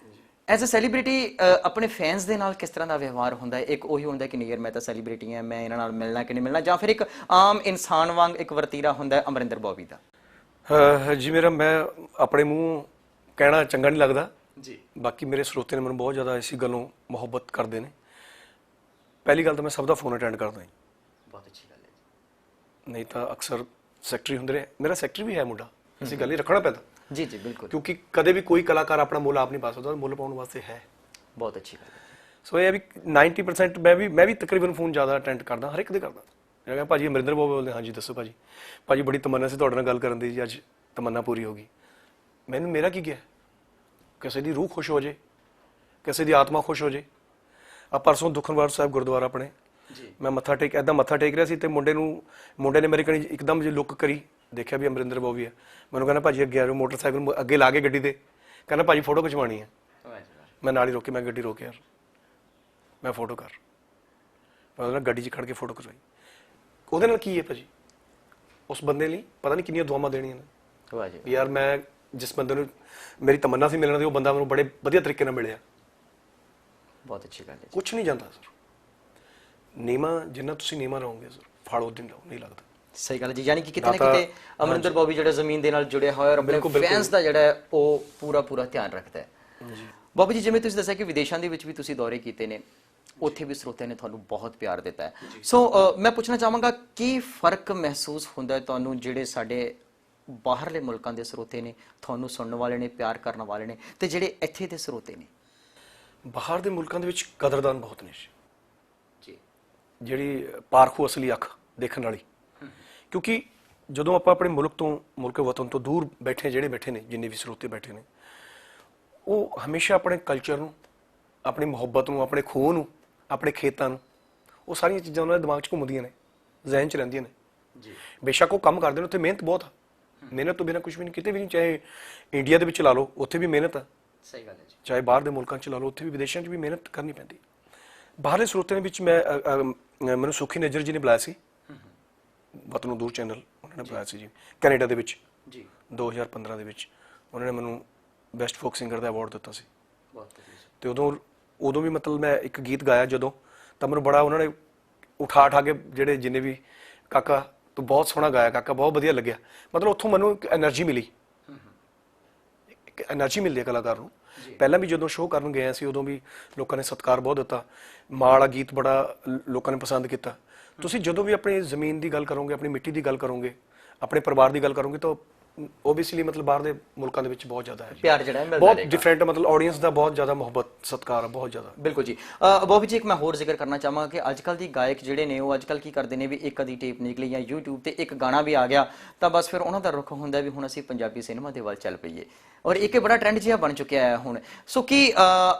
ਐਜ਼ ਅ ਸੈਲੀਬ੍ਰਿਟੀ ਆਪਣੇ ਫੈਨਸ ਦੇ ਨਾਲ ਕਿਸ ਤਰ੍ਹਾਂ ਦਾ ਵਿਵਹਾਰ ਹੁੰਦਾ ਹੈ? ਇੱਕ ਉਹੀ ਹੁੰਦਾ ਕਿ ਨਹੀਂ ਯਾਰ ਮੈਂ ਤਾਂ ਸੈਲੀਬ੍ਰਿਟੀ ਹਾਂ, ਮੈਂ ਇਹਨਾਂ ਨਾਲ ਮਿਲਣਾ ਕਿ ਨਹੀਂ ਮਿਲਣਾ, ਜਾਂ ਫਿਰ ਇੱਕ ਆਮ ਇਨਸਾਨ ਵਾਂਗ ਇੱਕ ਵਰਤੀਰਾ ਹੁੰਦਾ ਹੈ ਅਮਰਿੰਦਰ ਬੋਬੀ ਦਾ? ਜੀ ਮੇਰਾ, ਮੈਂ ਆਪਣੇ ਮੂੰਹ ਕਹਿਣਾ ਚੰਗਾ ਨਹੀਂ ਲੱਗਦਾ ਜੀ, ਬਾਕੀ ਮੇਰੇ ਸਰੋਤੇ ਨੇ ਮੈਨੂੰ ਬਹੁਤ ਜ਼ਿਆਦਾ ਇਸੇ ਗੱਲੋਂ ਮੁਹੱਬਤ ਕਰਦੇ ਨੇ। ਪਹਿਲੀ ਗੱਲ ਤਾਂ ਮੈਂ ਸਭ ਦਾ ਫੋਨ ਅਟੈਂਡ ਕਰਦਾ ਜੀ। ਬਹੁਤ ਅੱਛੀ ਗੱਲ ਹੈ। ਨਹੀਂ ਤਾਂ ਅਕਸਰ ਸੈਕਟਰੀ ਹੁੰਦੇ ਨੇ, ਮੇਰਾ ਸੈਕਟਰੀ ਵੀ ਹੈ ਮੁੰਡਾ, ਅਸੀਂ ਗੱਲ ਹੀ ਰੱਖਣਾ ਪੈਂਦਾ। ਜੀ ਜੀ ਬਿਲਕੁਲ, ਕਿਉਂਕਿ ਕਦੇ ਵੀ ਕੋਈ ਕਲਾਕਾਰ ਆਪਣਾ ਮੁੱਲ ਆਪ ਨਹੀਂ ਪਾ ਸਕਦਾ, ਮੁੱਲ ਪਾਉਣ ਵਾਸਤੇ ਹੈ। ਬਹੁਤ ਅੱਛੀ ਗੱਲ ਹੈ। ਸੋ ਇਹ ਆ ਵੀ 90% ਮੈਂ ਵੀ ਤਕਰੀਬਨ ਫੋਨ ਜ਼ਿਆਦਾ ਅਟੈਂਡ ਕਰਦਾ, ਹਰ ਇੱਕ ਦੇ ਕਰਦਾ। ਮੈਂ ਕਿਹਾ ਭਾਜੀ ਅਮਰਿੰਦਰ ਬਾਬੂ ਬੋਲਦੇ, ਹਾਂਜੀ ਦੱਸੋ ਭਾਜੀ। ਭਾਜੀ ਬੜੀ ਤਮੰਨਾ ਸੀ ਤੁਹਾਡੇ ਨਾਲ ਗੱਲ ਕਰਨ ਦੀ ਜੀ, ਅੱਜ ਤਮੰਨਾ ਪੂਰੀ ਹੋ ਗਈ। ਮੇਰਾ ਕੀ ਗਿਆ, ਕਿਸੇ ਦੀ ਰੂਹ ਖੁਸ਼ ਹੋ ਜੇ, ਕਿਸੇ ਦੀ ਆਤਮਾ ਖੁਸ਼ ਹੋ ਜੇ। ਆ ਪਰਸੋਂ ਦੁਖਨਿਵਾਰਨ ਸਾਹਿਬ ਗੁਰਦੁਆਰਾ ਆਪਣੇ ਮੈਂ ਮੱਥਾ ਟੇਕ ਰਿਹਾ ਸੀ ਤੇ ਮੁੰਡੇ ਨੇ ਮੇਰੇ ਕਣੀ ਇੱਕਦਮ ਜਿਹੀ ਲੁੱਕ ਕਰੀ, ਦੇਖਿਆ ਵੀ ਅਮਰਿੰਦਰ ਬਾਬੂ ਹੀ ਆ। ਮੈਨੂੰ ਕਹਿੰਦਾ ਭਾਜੀ ਅੱਗੇ ਆ ਜਾਓ, ਮੋਟਰਸਾਈਕਲ ਅੱਗੇ ਲਾ ਕੇ ਗੱਡੀ ਦੇ, ਕਹਿੰਦਾ ਭਾਜੀ ਫੋਟੋ ਖਿਚਵਾਉਣੀ ਹੈ। ਮੈਂ ਨਾਲ ਹੀ ਰੋਕੇ, ਮੈਂ ਗੱਡੀ ਰੋਕੇ, ਯਾਰ ਮੈਂ ਫੋਟੋ ਕਰ। ਮੈਂ ਉਹਦੇ ਨਾਲ ਗੱਡੀ 'ਚ ਖੜ ਕੇ ਫੋਟੋ ਖਿਚਵਾਈ। ਉਹਦੇ ਨਾਲ ਕੀ ਹੈ ਭਾਜੀ, ਉਸ ਬੰਦੇ ਲਈ ਪਤਾ ਨਹੀਂ ਕਿੰਨੀਆਂ ਦੁਆਵਾਂ ਦੇਣੀਆਂ ਨੇ ਵੀ ਯਾਰ ਮੈਂ ਜਿਸ ਬੰਦੇ ਨੂੰ ਮੇਰੀ ਤਮੰਨਾ ਸੀ ਮਿਲਣ ਦੀ, ਉਹ ਬੰਦਾ ਮੈਨੂੰ ਬੜੇ ਵਧੀਆ ਤਰੀਕੇ ਨਾਲ ਮਿਲਿਆ। ਬਹੁਤ ਅੱਛੀ ਗੱਲ ਹੈ। ਕੁਛ ਨਹੀਂ ਜਾਂਦਾ ਸਰ, ਨੀਮਾ ਜਿੰਨਾ ਤੁਸੀਂ ਨੀਮਾ ਰਹੋਗੇ ਸਰ, ਫਲ ਉਹ ਦਿਨ ਨਹੀਂ ਲੱਗਦਾ। ਸਹੀ ਗੱਲ ਜੀ, ਯਾਨੀ ਕਿ ਕਿਤੇ ਨਾ ਕਿਤੇ ਅਮਰਿੰਦਰ ਬਾਬੂ ਜਿਹੜਾ ਜ਼ਮੀਨ ਦੇ ਨਾਲ ਜੁੜਿਆ ਹੋਇਆ ਔਰ ਆਪਣੇ ਫੈਨਸ ਦਾ ਜਿਹੜਾ ਹੈ ਉਹ ਪੂਰਾ ਧਿਆਨ ਰੱਖਦਾ ਹੈ। ਬਾਬੂ ਜੀ ਜਿਵੇਂ ਤੁਸੀਂ ਦੱਸਿਆ ਕਿ ਵਿਦੇਸ਼ਾਂ ਦੇ ਵਿੱਚ ਵੀ ਤੁਸੀਂ ਦੌਰੇ ਕੀਤੇ ਨੇ, ਉੱਥੇ ਵੀ ਸਰੋਤਿਆਂ ਨੇ ਤੁਹਾਨੂੰ ਬਹੁਤ ਪਿਆਰ ਦਿੱਤਾ ਹੈ। ਸੋ ਮੈਂ ਪੁੱਛਣਾ ਚਾਹਾਂਗਾ ਕੀ ਫਰਕ ਮਹਿਸੂਸ ਹੁੰਦਾ ਹੈ ਤੁਹਾਨੂੰ, ਜਿਹੜੇ ਸਾਡੇ ਬਾਹਰਲੇ ਮੁਲਕਾਂ ਦੇ ਸਰੋਤੇ ਨੇ, ਤੁਹਾਨੂੰ ਸੁਣਨ ਵਾਲੇ ਨੇ, ਪਿਆਰ ਕਰਨ ਵਾਲੇ ਨੇ, ਤੇ ਜਿਹੜੇ ਇੱਥੇ ਦੇ ਸਰੋਤੇ ਨੇ? ਬਾਹਰ ਦੇ ਮੁਲਕਾਂ ਦੇ ਵਿੱਚ ਕਦਰਦਾਨ ਬਹੁਤ ਨੇ ਜੀ, ਜਿਹੜੀ ਪਾਰਖੂ ਅਸਲੀ ਅੱਖ ਦੇਖਣ ਵਾਲੀ। ਕਿਉਂਕਿ ਜਦੋਂ ਆਪਾਂ ਆਪਣੇ ਮੁਲਕ ਵਤਨ ਤੋਂ ਦੂਰ ਜਿਹੜੇ ਬੈਠੇ ਨੇ, ਜਿੰਨੇ ਵੀ ਸਰੋਤੇ ਬੈਠੇ ਨੇ, ਉਹ ਹਮੇਸ਼ਾ ਆਪਣੇ ਕਲਚਰ ਨੂੰ, ਆਪਣੀ ਮੁਹੱਬਤ ਨੂੰ, ਆਪਣੇ ਖੂਹ ਨੂੰ, ਆਪਣੇ ਖੇਤਾਂ ਨੂੰ, ਉਹ ਸਾਰੀਆਂ ਚੀਜ਼ਾਂ ਉਹਨਾਂ ਦੇ ਦਿਮਾਗ 'ਚ ਘੁੰਮਦੀਆਂ ਨੇ, ਜ਼ਿਹਨ 'ਚ ਰਹਿੰਦੀਆਂ ਨੇ। ਜੀ ਬੇਸ਼ੱਕ ਉਹ ਕੰਮ ਕਰਦੇ ਨੇ, ਉੱਥੇ ਮਿਹਨਤ ਬਹੁਤ ਆ, ਮਿਹਨਤ ਤੋਂ ਬਿਨਾਂ ਕੁਝ ਵੀ ਨਹੀਂ, ਕਿਤੇ ਵੀ ਨਹੀਂ। ਚਾਹੇ ਇੰਡੀਆ ਦੇ ਵਿੱਚ ਲਾ ਲਓ, ਉੱਥੇ ਵੀ ਮਿਹਨਤ ਆ। ਸਹੀ ਗੱਲ ਹੈ ਜੀ। ਚਾਹੇ ਬਾਹਰ ਦੇ ਮੁਲਕਾਂ 'ਚ ਲਾ ਲਓ, ਉੱਥੇ ਵੀ, ਵਿਦੇਸ਼ਾਂ 'ਚ ਵੀ ਮਿਹਨਤ ਕਰਨੀ ਪੈਂਦੀ। ਬਾਹਰਲੇ ਸਰੋਤਿਆਂ ਦੇ ਵਿੱਚ ਮੈਨੂੰ ਸੁਖੀ ਨਜ਼ਰ ਜੀ ਨੇ ਬੁਲਾਇਆ ਸੀ, ਵਤਨੋਂ ਦੂਰ ਚੈਨਲ, ਉਹਨਾਂ ਨੇ ਬੁਲਾਇਆ ਸੀ ਜੀ, ਕੈਨੇਡਾ ਦੇ ਵਿੱਚ ਜੀ 2015 ਦੇ ਵਿੱਚ। ਉਹਨਾਂ ਨੇ ਮੈਨੂੰ ਬੈਸਟ ਫੋਕ ਸਿੰਗਰ ਦਾ ਅਵਾਰਡ ਦਿੱਤਾ ਸੀ। ਤੇ ਉਦੋਂ ਵੀ ਮਤਲਬ ਮੈਂ ਇੱਕ ਗੀਤ ਗਾਇਆ ਜਦੋਂ, ਤਾਂ ਮੈਨੂੰ ਬੜਾ ਉਹਨਾਂ ਨੇ ਉਠਾ ਕੇ, ਜਿਹੜੇ ਜਿੰਨੇ ਵੀ, ਕਾਕਾ ਤੂੰ ਬਹੁਤ ਸੋਹਣਾ ਗਾਇਆ ਕਾਕਾ, ਬਹੁਤ ਵਧੀਆ ਲੱਗਿਆ। ਮਤਲਬ ਉੱਥੋਂ ਮੈਨੂੰ ਇੱਕ એનર્ਜੀ ਮਿਲੀ, ਇੱਕ એનર્ਜੀ ਮਿਲਦੀ ਹੈ ਕਲਾਕਾਰ ਨੂੰ। ਪਹਿਲਾਂ ਵੀ ਜਦੋਂ ਸ਼ੋਅ ਕਰਨ ਗਏ ਸੀ, ਉਦੋਂ ਵੀ ਲੋਕਾਂ ਨੇ ਸਤਿਕਾਰ ਬਹੁਤ ਦਿੱਤਾ। ਮਾਂ ਵਾਲਾ ਗੀਤ ਬੜਾ ਲੋਕਾਂ ਨੇ ਪਸੰਦ ਕੀਤਾ। ਤੁਸੀਂ ਜਦੋਂ ਵੀ ਆਪਣੀ ਜ਼ਮੀਨ ਦੀ ਗੱਲ ਕਰੋਗੇ, ਆਪਣੀ ਮਿੱਟੀ ਦੀ ਗੱਲ ਕਰੋਗੇ, ਆਪਣੇ ਪਰਿਵਾਰ ਦੀ ਗੱਲ ਕਰੋਗੇ, ਤਾਂ ਓਬਵੀਅਸਲੀ ਮਤਲਬ ਬਾਹਰ ਦੇ ਮੁਲਕਾਂ ਦੇ ਵਿੱਚ ਬਹੁਤ ਜ਼ਿਆਦਾ ਹੈ ਪਿਆਰ, ਜਿਹੜਾ ਮਿਲਦਾ ਬਹੁਤ ਡਿਫਰੈਂਟ, ਮਤਲਬ ਆਡੀਅנס ਦਾ ਬਹੁਤ ਜ਼ਿਆਦਾ ਮੁਹੱਬਤ ਸਤਿਕਾਰ ਹੈ, ਬਹੁਤ ਜ਼ਿਆਦਾ। ਬਿਲਕੁਲ ਜੀ। ਬਾਬੂ ਜੀ ਇੱਕ ਮੈਂ ਹੋਰ ਜ਼ਿਕਰ ਕਰਨਾ ਚਾਹਾਂਗਾ ਕਿ ਅੱਜ ਕੱਲ੍ਹ ਦੀ ਗਾਇਕ ਜਿਹੜੇ ਨੇ, ਉਹ ਅੱਜ ਕੱਲ੍ਹ ਕੀ ਕਰਦੇ ਨੇ ਵੀ ਇੱਕ ਅੱਧੀ ਟੇਪ ਨਿਕਲੀ ਜਾਂ YouTube ਤੇ ਇੱਕ ਗਾਣਾ ਵੀ ਆ ਗਿਆ, ਤਾਂ ਬਸ ਫਿਰ ਉਹਨਾਂ ਦਾ ਰੁਖ ਹੁੰਦਾ ਵੀ ਹੁਣ ਅਸੀਂ ਪੰਜਾਬੀ ਸਿਨੇਮਾ ਦੇ ਵੱਲ ਚੱਲ ਪਈਏ, ਔਰ ਇੱਕ ਬੜਾ ਟ੍ਰੈਂਡ ਜਿਹਾ ਬਣ ਚੁੱਕਿਆ ਹੈ ਹੁਣ। ਸੋ ਕੀ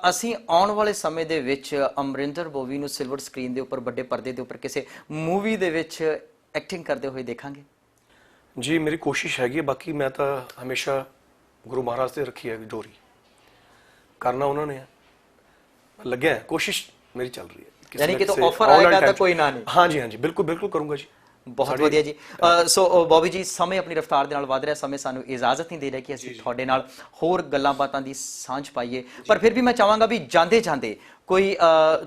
ਅਸੀਂ ਆਉਣ ਵਾਲੇ ਸਮੇਂ ਦੇ ਵਿੱਚ ਅਮਰਿੰਦਰ ਬਾਬੂ ਨੂੰ ਸਿਲਵਰ ਸਕਰੀਨ ਦੇ ਉੱਪਰ, ਵੱਡੇ ਪਰਦੇ ਦੇ ਉੱਪਰ ਕਿਸੇ ਮੂਵੀ ਦੇ ਵਿੱਚ ਐਕਟਿੰਗ ਕਰਦੇ ਹੋਏ ਦੇਖਾਂਗੇ? ਜੀ ਮੇਰੀ ਕੋਸ਼ਿਸ਼ ਹੈਗੀ ਹੈ। ਬਾਕੀ ਮੈਂ ਤਾਂ ਹਮੇਸ਼ਾ ਗੁਰੂ ਮਹਾਰਾਜ ਤੇ ਰੱਖੀ ਹੈ ਡੋਰੀ, ਕਰਨਾ ਉਹਨਾਂ ਨੇ ਲੱਗਿਆ, ਕੋਸ਼ਿਸ਼ ਮੇਰੀ ਚੱਲ ਰਹੀ ਹੈ। ਯਾਨੀ ਕਿ ਤਾਂ ਆਫਰ ਆਏਗਾ ਤਾਂ ਕੋਈ ਨਾ ਨਹੀਂ? ਹਾਂਜੀ ਬਿਲਕੁਲ ਕਰੂੰਗਾ ਜੀ। ਬਹੁਤ ਵਧੀਆ ਜੀ। ਸੋ ਬਾਬੂ ਜੀ, ਸਮੇਂ ਆਪਣੀ ਰਫ਼ਤਾਰ ਦੇ ਨਾਲ ਵਧ ਰਿਹਾ, ਸਮੇਂ ਸਾਨੂੰ ਇਜਾਜ਼ਤ ਨਹੀਂ ਦੇ ਰਿਹਾ ਕਿ ਅਸੀਂ ਤੁਹਾਡੇ ਨਾਲ ਹੋਰ ਗੱਲਾਂ ਬਾਤਾਂ ਦੀ ਸਾਂਝ ਪਾਈਏ, ਪਰ ਫਿਰ ਵੀ ਮੈਂ ਚਾਹਾਂਗਾ ਵੀ ਜਾਂਦੇ ਕੋਈ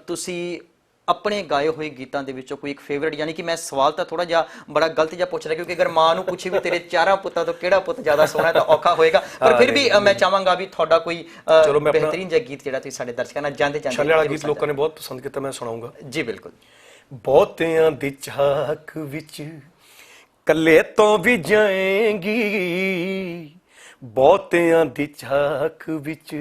ਤੁਸੀਂ ਆਪਣੇ ਗਾਏ ਹੋਏ ਗੀਤਾਂ ਦੇ ਵਿੱਚੋਂ ਕੋਈ ਇੱਕ ਫੇਵਰਿਟ, ਯਾਨੀ ਕਿ ਮੈਂ ਸਵਾਲ ਤਾਂ ਥੋੜਾ ਜਿਹਾ ਬੜਾ ਗਲਤ ਜਿਹਾ ਪੁੱਛ ਰਿਹਾ, ਕਿਉਂਕਿ ਅਗਰ ਮਾਂ ਨੂੰ ਪੁੱਛੇ ਵੀ ਤੇਰੇ ਚਾਰਾਂ ਪੁੱਤਾਂ ਤੋਂ ਕਿਹੜਾ ਪੁੱਤ ਜ਼ਿਆਦਾ ਸੋਹਣਾ ਤਾਂ ਔਖਾ ਹੋਏਗਾ, ਪਰ ਫਿਰ ਵੀ ਮੈਂ ਚਾਹਾਂਗਾ ਵੀ ਤੁਹਾਡਾ ਕੋਈ ਬਿਹਤਰੀਨ ਜਿਹਾ ਗੀਤ ਜਿਹੜਾ ਤੁਸੀਂ ਸਾਡੇ ਦਰਸ਼ਕਾਂ ਨਾਲ ਜਾਂਦੇ ਛੱਲੇ ਵਾਲਾ ਗੀਤ ਲੋਕਾਂ ਨੇ ਬਹੁਤ ਪਸੰਦ ਕੀਤਾ, ਮੈਂ ਸੁਣਾਉਂਗਾ ਜੀ। ਬਿਲਕੁਲ। ਬਹੁਤਿਆਂ ਦੀ ਚਾਕ ਵਿੱਚ ਕੱਲੇ ਤੋਂ ਵੀ ਜਾਏਂਗੀ, ਬਹੁਤਿਆਂ ਦੀ ਚਾਕ ਵਿੱਚ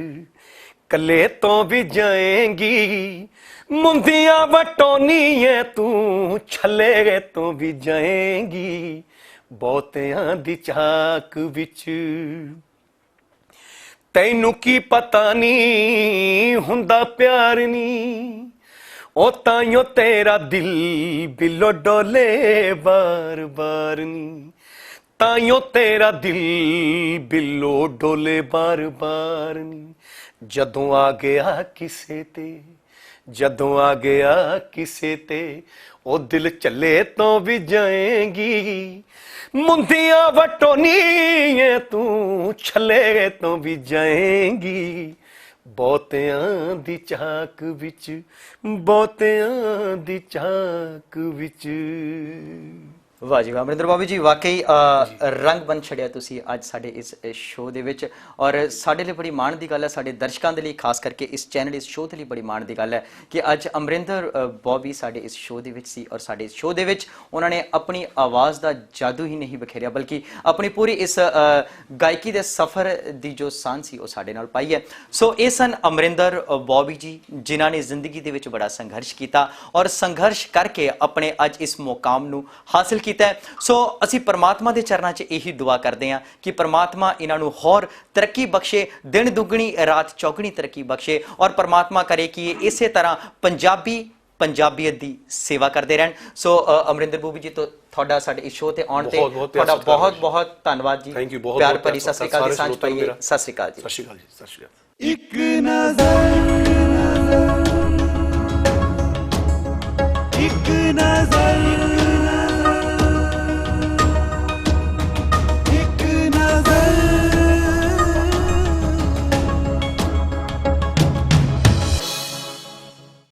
ਕੱਲੇ ਤੋਂ ਵੀ ਜਾਏਂਗੀ, ਮੁੰਦੀਆਂ ਵਟੋਨੀ ਐ ਤੂੰ ਛੱਲੇ ਤੋਂ ਵੀ ਜਾਏਂਗੀ, ਬਹੁਤਿਆਂ ਦੀ ਚਾਕ ਵਿੱਚ। ਤੈਨੂੰ ਕੀ ਪਤਾ ਨੀ ਹੁੰਦਾ ਪਿਆਰ ਨੀ, ਉਹ ਤਾਈਓ ਤੇਰਾ ਦਿਲ ਬਿੱਲੋ ਡੋਲੇ ਬਾਰ ਨੀ, ਤਾਈਓ ਤੇਰਾ ਦਿਲ ਬਿੱਲੋ ਡੋਲੇ ਬਾਰ ਨੀ। ਜਦੋਂ ਆ ਗਿਆ ਕਿਸੇ ਤੇ ਉਹ ਦਿਲ ਚੱਲੇ ਤੋਂ ਵੀ ਜਾਏਂਗੀ, ਮੁੰਦੀਆਂ ਵਟੋਨੀ ਐ ਤੂੰ ਛੱਲੇ ਤੋਂ ਵੀ ਜਾਏਂਗੀ, ਬਹੁਤਿਆਂ ਦੀ ਚਾਕ ਵਿੱਚ, ਬਹੁਤਿਆਂ ਦੀ ਚਾਕ ਵਿੱਚ। ਵਾਹ ਜੀ ਵਾਹ ਅਮਰਿੰਦਰ ਬਾਬੂ ਜੀ ਵਾਕਈ ਰੰਗ ਬਣ ਛੜਿਆ ਤੁਸੀਂ ਅੱਜ ਸਾਡੇ ਇਸ ਸ਼ੋਅ ਦੇ ਵਿੱਚ ਔਰ ਸਾਡੇ ਲਈ ਬੜੀ ਮਾਣ ਦੀ ਗੱਲ ਹੈ ਸਾਡੇ ਦਰਸ਼ਕਾਂ ਦੇ ਲਈ ਖਾਸ ਕਰਕੇ ਇਸ ਚੈਨਲ ਇਸ ਸ਼ੋਅ ਦੇ ਲਈ ਬੜੀ ਮਾਣ ਦੀ ਗੱਲ ਹੈ ਕਿ ਅੱਜ ਅਮਰਿੰਦਰ ਬੌਬੀ ਸਾਡੇ ਇਸ ਸ਼ੋਅ ਦੇ ਵਿੱਚ ਸੀ ਔਰ ਸਾਡੇ ਇਸ ਸ਼ੋਅ ਦੇ ਵਿੱਚ ਉਹਨਾਂ ਨੇ ਆਪਣੀ ਆਵਾਜ਼ ਦਾ ਜਾਦੂ ਹੀ ਨਹੀਂ ਬਿਖੇਰਿਆ ਬਲਕਿ ਆਪਣੀ ਪੂਰੀ ਇਸ ਗਾਇਕੀ ਦੇ ਸਫ਼ਰ ਦੀ ਜੋ ਸਾਂਝ ਸੀ ਉਹ ਸਾਡੇ ਨਾਲ ਪਾਈ ਹੈ। ਸੋ ਇਹ ਸਨ ਅਮਰਿੰਦਰ ਬੌਬੀ ਜੀ ਜਿਨ੍ਹਾਂ ਨੇ ਜ਼ਿੰਦਗੀ ਦੇ ਵਿੱਚ ਬੜਾ ਸੰਘਰਸ਼ ਕੀਤਾ ਔਰ ਸੰਘਰਸ਼ ਕਰਕੇ ਆਪਣੇ ਅੱਜ ਇਸ ਮੁਕਾਮ ਨੂੰ ਹਾਸਿਲ ਕੀਤਾ ਹੈ। ਸੋ ਅਸੀਂ ਪਰਮਾਤਮਾ ਦੇ ਚਰਨਾਂ 'ਚ ਇਹੀ ਦੁਆ ਕਰਦੇ ਹਾਂ ਕਿ ਪਰਮਾਤਮਾ ਇਹਨਾਂ ਨੂੰ ਹੋਰ ਤਰੱਕੀ ਬਖਸ਼ੇ, ਦਿਨ ਦੁੱਗਣੀ ਰਾਤ ਚੌਗਣੀ ਤਰੱਕੀ ਬਖਸ਼ੇ ਔਰ ਪਰਮਾਤਮਾ ਕਰੇ ਕਿ ਇਹ ਇਸੇ ਤਰ੍ਹਾਂ ਪੰਜਾਬੀਅਤ ਦੀ ਸੇਵਾ ਕਰਦੇ ਰਹਿਣ। ਸੋ ਅਮਰਿੰਦਰ ਬੂਬੀ ਜੀ ਤੋਂ ਤੁਹਾਡਾ ਸਾਡੇ ਇਸ ਸ਼ੋਅ ਤੇ ਆਉਣ ਤੇ ਤੁਹਾਡਾ ਬਹੁਤ ਧੰਨਵਾਦ ਜੀ। ਥੈਂਕ ਯੂ ਬਹੁਤ ਪਿਆਰ ਭਰੀ ਸਤਿ ਸ੍ਰੀ ਅਕਾਲ ਦੀ ਸਾਂਝ ਪਾਈਏ। ਸਤਿ ਸ੍ਰੀ ਅਕਾਲ ਜੀ। ਸਤਿ ਸ਼੍ਰੀ ਅਕਾਲ ਜੀ। ਸਤਿ ਸ਼੍ਰੀ ਅਕਾਲ। ਇੱਕ ਨਜ਼ਰ